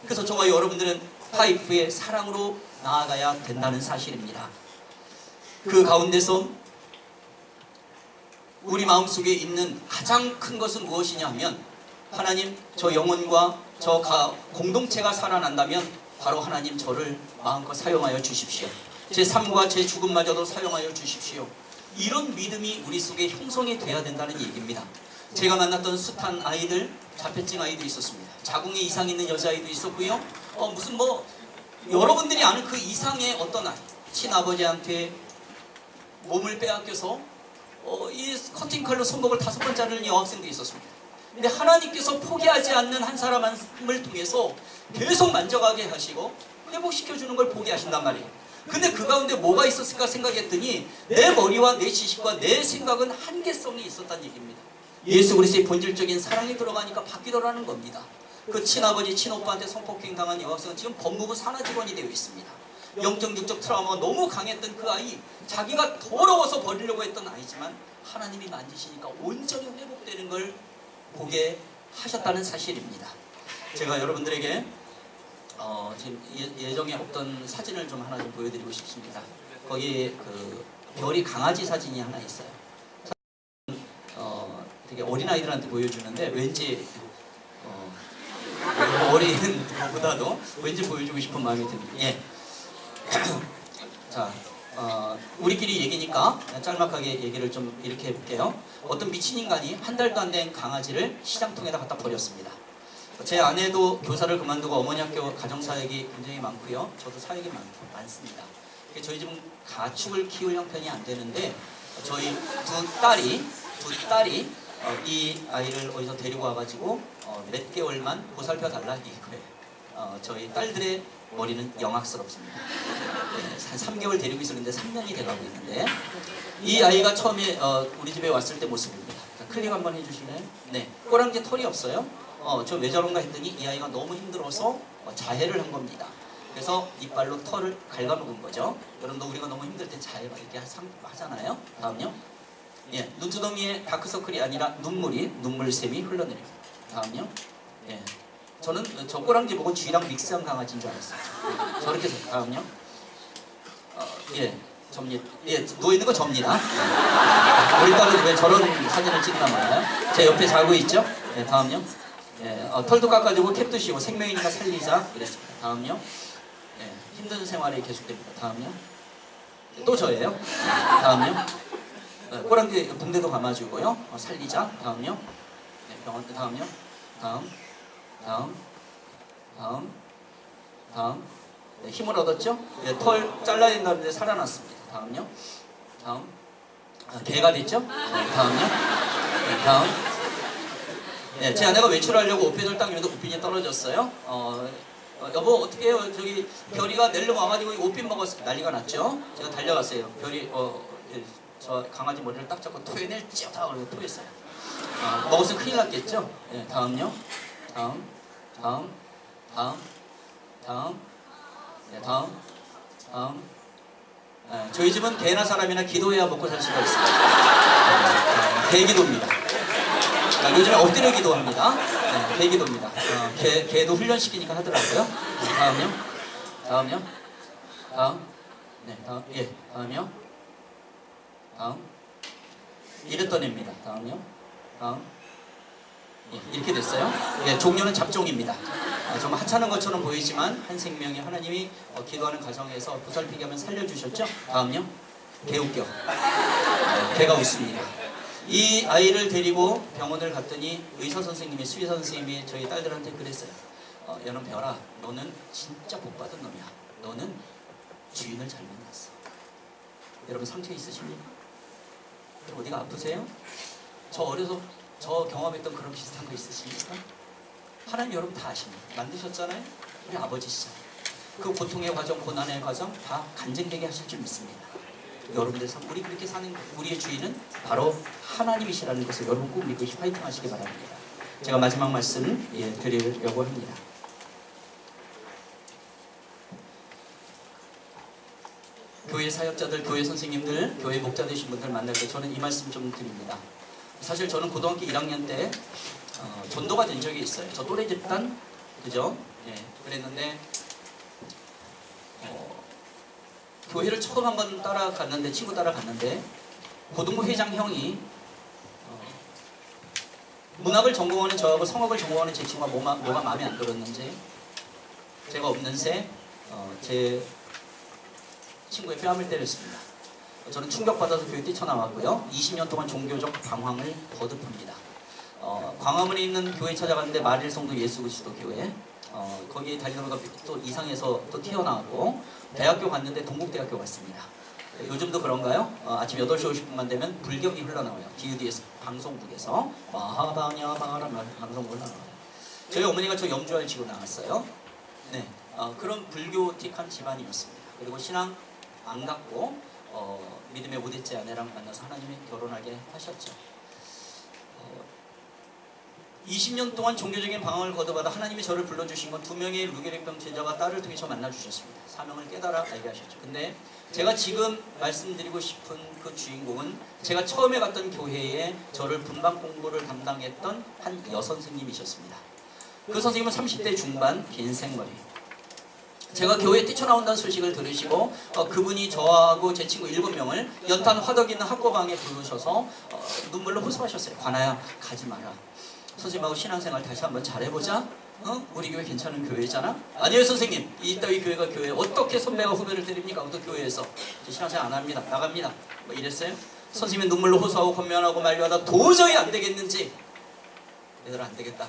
그래서 저와 여러분들은 파이프의 사랑으로 나아가야 된다는 사실입니다. 그 가운데서 우리 마음속에 있는 가장 큰 것은 무엇이냐 하면 하나님, 저 영혼과 저 공동체가 살아난다면 바로 하나님 저를 마음껏 사용하여 주십시오. 제 삶과 제 죽음마저도 사용하여 주십시오. 이런 믿음이 우리 속에 형성이 돼야 된다는 얘기입니다. 제가 만났던 숱한 아이들, 자폐증 아이도 있었습니다. 자궁에 이상 있는 여자아이도 있었고요. 무슨 여러분들이 아는 그 이상의 어떤 아이, 친아버지한테 몸을 빼앗겨서 이 커팅칼로 손목을 5번 자르는 여학생도 있었습니다. 근데 하나님께서 포기하지 않는 한 사람을 통해서 계속 만져가게 하시고 회복시켜주는 걸 보게 하신단 말이에요. 근데 그 가운데 뭐가 있었을까 생각했더니 내 머리와 내 지식과 내 생각은 한계성이 있었다는 얘기입니다. 예수 그리스도의 본질적인 사랑이 들어가니까 바뀌더라는 겁니다. 그 친아버지, 친오빠한테 성폭행 당한 여학생은 지금 법무부 산하직원이 되어 있습니다. 영적, 육적 트라우마가 너무 강했던 그 아이, 자기가 더러워서 버리려고 했던 아이지만 하나님이 만지시니까 온전히 회복되는 걸 보게 하셨다는 사실입니다. 제가 여러분들에게 지금 예정에 없던 사진을 좀 하나 좀 보여드리고 싶습니다. 거기에 그 별이 강아지 사진이 하나 있어요. 되게 어린아이들한테 보여주는데 왠지 어린 것보다도 왠지 보여주고 싶은 마음이 듭니다. 예. 자, 우리끼리 얘기니까 짤막하게 얘기를 좀 이렇게 해볼게요. 어떤 미친 인간이 한 달도 안 된 강아지를 시장통에다 갖다 버렸습니다. 제 아내도 교사를 그만두고 어머니 학교 가정사역이 굉장히 많고요. 저도 사역이 많습니다. 저희 집은 가축을 키울 형편이 안 되는데 저희 두 딸이 이 아이를 어디서 데리고 와가지고 몇 개월만 보살펴 달라 이거예요. 저희 딸들의 머리는 영악스럽습니다. 네, 한 3개월 데리고 있었는데 3년이 돼가고 있는데 이 아이가 처음에 우리 집에 왔을 때 모습입니다. 자, 클릭 한번 해주실래요? 네, 꼬랑지 털이 없어요. 저 왜 저런가 했더니 이 아이가 너무 힘들어서 자해를 한 겁니다. 그래서 이빨로 털을 갉아먹은 거죠. 여러분도 우리가 너무 힘들 때 자해 이렇게 하잖아요. 다음요. 예, 눈두덩이에 다크서클이 아니라 눈물샘이 흘러내립니다. 다음요. 예, 저는 저 꼬랑지 보고 쥐랑 믹스한 강아지인 줄 알았어요. 저렇게 해서 다음요. 예, 접니다. 예, 누워있는 거 접니다. 우리 딸은 왜 저런 사진을 찍나 말이에요. 제 옆에 자고 있죠. 예, 다음요. 예, 털도 깎아주고 캡도 씌우고 생명이니까 살리자 이랬습니다. 다음요. 예, 힘든 생활이 계속됩니다. 다음요. 또 저예요. 다음요. 꼬랑지 붕대도 감아주고요. 살리자. 다음요. 병원. 다음요. 다음. 네, 힘을 얻었죠? 네, 털 잘라야 된다는데 살아났습니다. 다음요. 다음. 개가 됐죠? 네, 다음요. 네, 다음. 네, 제 아내가 외출하려고 옷핀을 딱 입는데 옷핀이 떨어졌어요. 여보 어떻게 해요? 저기 별이가 낼름 와가지고 옷핀 먹었어. 난리가 났죠? 제가 달려갔어요. 별이 예, 저 강아지 머리를 딱 잡고 토해낼지요? 그래서 토했어요. 먹었으면 큰일 났겠죠? 네, 다음요. 다음. 네, 다음. 네, 저희 집은 개나 사람이나 기도해야 먹고 살 수가 있어요. 개기도입니다. 요즘에 엎드려 기도합니다. 네, 개기도입니다. 개도 훈련시키니까 하더라고요. 네, 다음요. 네, 다음. 예, 다음요. 다음. 이랬던 애입니다. 다음요. 예, 이렇게 됐어요. 예, 종료는 잡종입니다. 정말 하찮은 것처럼 보이지만 한 생명이 하나님이 기도하는 과정에서 보살피게 하면 살려주셨죠. 다음요. 개웃겨. 개가 웃습니다. 이 아이를 데리고 병원을 갔더니 의사 선생님이, 수의사 선생님이 저희 딸들한테 그랬어요. 여름 별아, 너는 진짜 복받은 놈이야. 너는 주인을 잘못 낳았어. 여러분 상처 있으십니까? 어디가 아프세요? 저 어려서 저 경험했던 그런 비슷한 거 있으십니까? 하나님 여러분 다 아십니다. 만드셨잖아요? 우리 아버지시잖아요. 그 고통의 과정, 고난의 과정 다 간증되게 하실 줄 믿습니다. 여러분들 우리 그렇게 사는 우리의 주인은 바로 하나님이시라는 것을 여러분 꼭 믿고 파이팅 하시기 바랍니다. 제가 마지막 말씀 드리려고 합니다. 교회 사역자들, 교회 선생님들, 교회 목자 되신 분들 만날 때 저는 이 말씀 좀 드립니다. 사실 저는 고등학교 1학년 때 전도가 된 적이 있어요. 저 또래 집단, 그죠? 예, 그랬는데 교회를 처음 한번 따라갔는데, 친구 따라갔는데 고등부 회장 형이 문학을 전공하는 저하고 성악을 전공하는 제 친구가 뭐가 마음에 안 들었는지 제가 없는 새 제 친구의 뺨을 때렸습니다. 저는 충격받아서 교회 뛰쳐나왔고요. 20년 동안 종교적 방황을 거듭합니다. 광화문에 있는 교회 찾아갔는데 마릴성도 예수그리스도 교회, 거기에 달려보니까 또 이상해서 또 튀어나왔고, 대학교 갔는데 동국대학교 갔습니다. 요즘도 그런가요? 아침 8시 50분만 되면 불경이 흘러나와요. DUD에서, 방송국에서 마하바냐바라 방송국 흘러나와요. 저희 어머니가 저 염주알 지고 나왔어요. 네, 그런 불교틱한 집안이었습니다. 그리고 신앙 안 갖고 믿음의 5대째 아내랑 만나서 하나님이 결혼하게 하셨죠. 20년 동안 종교적인 방황을 거듭하다 하나님이 저를 불러주신 건 2명의 루게릭병 제자와 딸을 통해 저 만나주셨습니다. 사명을 깨달아 알게 하셨죠. 근데 제가 지금 말씀드리고 싶은 그 주인공은 제가 처음에 갔던 교회에 저를 분반 공부를 담당했던 한 여선생님이셨습니다. 그 선생님은 30대 중반, 긴 생머리. 제가 교회에 뛰쳐나온다는 소식을 들으시고 그분이 저하고 제 친구 7명을 연탄 화덕 있는 학고방에 부르셔서 눈물로 호소하셨어요. 관아야, 가지 마라. 선생님하고 신앙생활 다시 한번 잘해보자. 우리 교회 괜찮은 교회잖아. 아니에요 선생님, 이따위 교회가 교회 어떻게 선배가 후배를 때립니까? 어떤 교회에서 신앙생활 안 합니다. 나갑니다. 뭐 이랬어요. 선생님이 눈물로 호소하고 권면하고 만류하다 도저히 안 되겠는지, 얘들아 안 되겠다,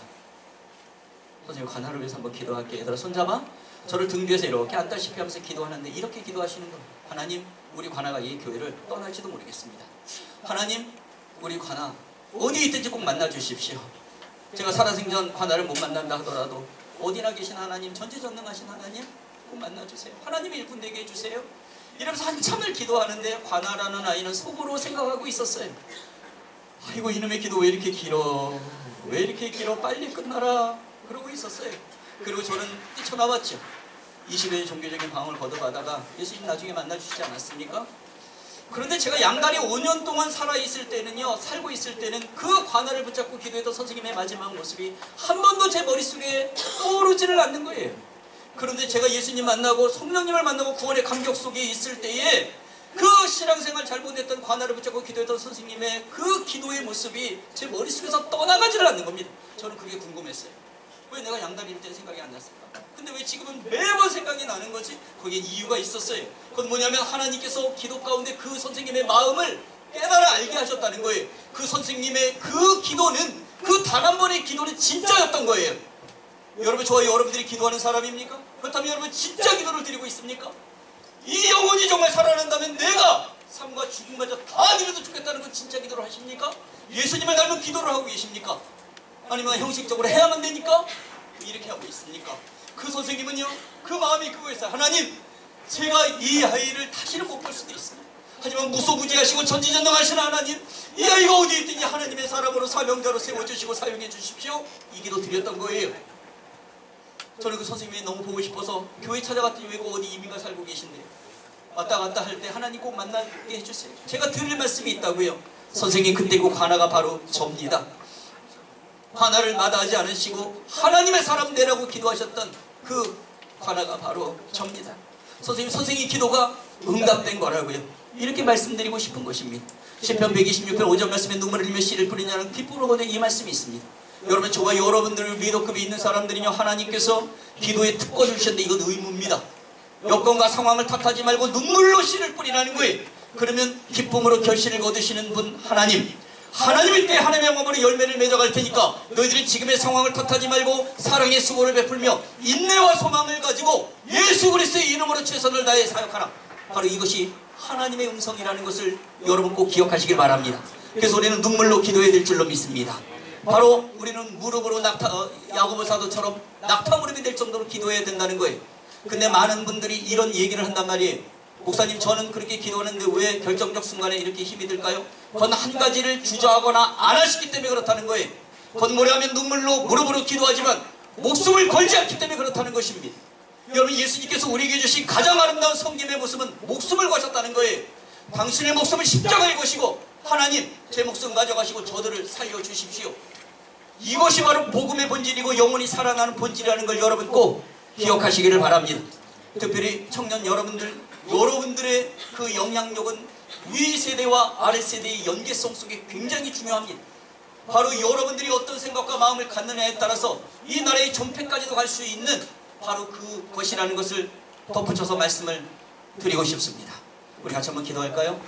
선생님 관아를 위해서 한번 기도할게. 얘들아 손잡아. 저를 등 뒤에서 이렇게 앉다시피 하면서 기도하는데 이렇게 기도하시는 거예요. 하나님, 우리 관아가 이 교회를 떠날지도 모르겠습니다. 하나님, 우리 관아 어디 있든지 꼭 만나주십시오. 제가 살아생전 관아를 못 만난다 하더라도 어디나 계신 하나님, 전지전능하신 하나님 꼭 만나주세요. 하나님의 일꾼 되게 해주세요. 이러면서 한참을 기도하는데 관아라는 아이는 속으로 생각하고 있었어요. 아이고 이놈의 기도 왜 이렇게 길어, 왜 이렇게 길어, 빨리 끝나라 그러고 있었어요. 그리고 저는 뛰쳐나왔죠. 20년 종교적인 방황을 거듭하다가 예수님 나중에 만나주시지 않았습니까? 그런데 제가 양다리 5년 동안 살아있을 때는요, 살고 있을 때는 그 관아를 붙잡고 기도했던 선생님의 마지막 모습이 한 번도 제 머릿속에 떠오르지를 않는 거예요. 그런데 제가 예수님 만나고 성령님을 만나고 구원의 감격 속에 있을 때에 그 신앙생활 잘못했던 관아를 붙잡고 기도했던 선생님의 그 기도의 모습이 제 머릿속에서 떠나가지를 않는 겁니다. 저는 그게 궁금했어요. 왜 내가 양다리일 때 생각이 안 났을까? 근데 왜 지금은 매번 생각이 나는 거지? 거기에 이유가 있었어요. 그건 뭐냐면 하나님께서 기도 가운데 그 선생님의 마음을 깨달아 알게 하셨다는 거예요. 그 선생님의 그 기도는 그 단 한 번의 기도는 진짜였던 거예요. 여러분, 저와 여러분들이 기도하는 사람입니까? 그렇다면 여러분 진짜 기도를 드리고 있습니까? 이 영혼이 정말 살아난다면 내가 삶과 죽음마저 다 드려도 좋겠다는 건 진짜 기도를 하십니까? 예수님을 닮은 기도를 하고 계십니까? 아니면 형식적으로 해야만 되니까 이렇게 하고 있습니까? 그 선생님은요, 그 마음이 그거였어요. 하나님, 제가 이 아이를 다시는 못 볼 수도 있습니다. 하지만 무소부지하시고 전지전능하신 하나님, 이 아이가 어디에 있든지 하나님의 사람으로 사명자로 세워주시고 사용해 주십시오. 이 기도 드렸던 거예요. 저는 그 선생님이 너무 보고 싶어서 교회 찾아갔더니 왜 어디 이민가 살고 계신데요. 왔다 갔다 할 때 하나님 꼭 만나게 해주세요. 제가 드릴 말씀이 있다고요. 선생님, 그때 그 관아가 바로 접니다. 관아를 마다하지 않으시고 하나님의 사람 되라고 기도하셨던 그 관아가 바로 접니다. 선생님 기도가 응답된 거라고요. 이렇게 말씀드리고 싶은 것입니다. 시편 126편 5절 말씀에 눈물을 흘리며 씨를 뿌리냐는 기쁨으로 이 말씀이 있습니다. 여러분, 저와 여러분들 리더급이 있는 사람들이요, 하나님께서 기도에 특권을 주셨는데 이건 의무입니다. 여건과 상황을 탓하지 말고 눈물로 씨를 뿌리라는 거예요. 그러면 기쁨으로 결실을 거두시는 분 하나님일 때 하나님의 마음으로 열매를 맺어갈 테니까 너희들이 지금의 상황을 탓하지 말고 사랑의 수고를 베풀며 인내와 소망을 가지고 예수 그리스도의 이름으로 최선을 다해 사역하라. 바로 이것이 하나님의 음성이라는 것을 여러분 꼭 기억하시길 바랍니다. 그래서 우리는 눈물로 기도해야 될 줄로 믿습니다. 바로 우리는 무릎으로 야고보 사도처럼 낙타 무릎이 될 정도로 기도해야 된다는 거예요. 근데 많은 분들이 이런 얘기를 한단 말이에요. 목사님, 저는 그렇게 기도하는데 왜 결정적 순간에 이렇게 힘이 들까요? 그건 한 가지를 주저하거나 안 하시기 때문에 그렇다는 거예요. 겉모래하면 눈물로 무릎으로 기도하지만 목숨을 걸지 않기 때문에 그렇다는 것입니다. 여러분, 예수님께서 우리에게 주신 가장 아름다운 성김의 모습은 목숨을 거셨다는 거예요. 당신의 목숨을 십자가에 거시고 하나님, 제 목숨 가져가시고 저들을 살려주십시오. 이것이 바로 복음의 본질이고 영혼이 살아나는 본질이라는 걸 여러분 꼭 기억하시기를 바랍니다. 특별히 청년 여러분들의 그 영향력은 위 세대와 아래 세대의 연계성 속에 굉장히 중요합니다. 바로 여러분들이 어떤 생각과 마음을 갖느냐에 따라서 이 나라의 존폐까지도 갈 수 있는 바로 그것이라는 것을 덧붙여서 말씀을 드리고 싶습니다. 우리 같이 한번 기도할까요?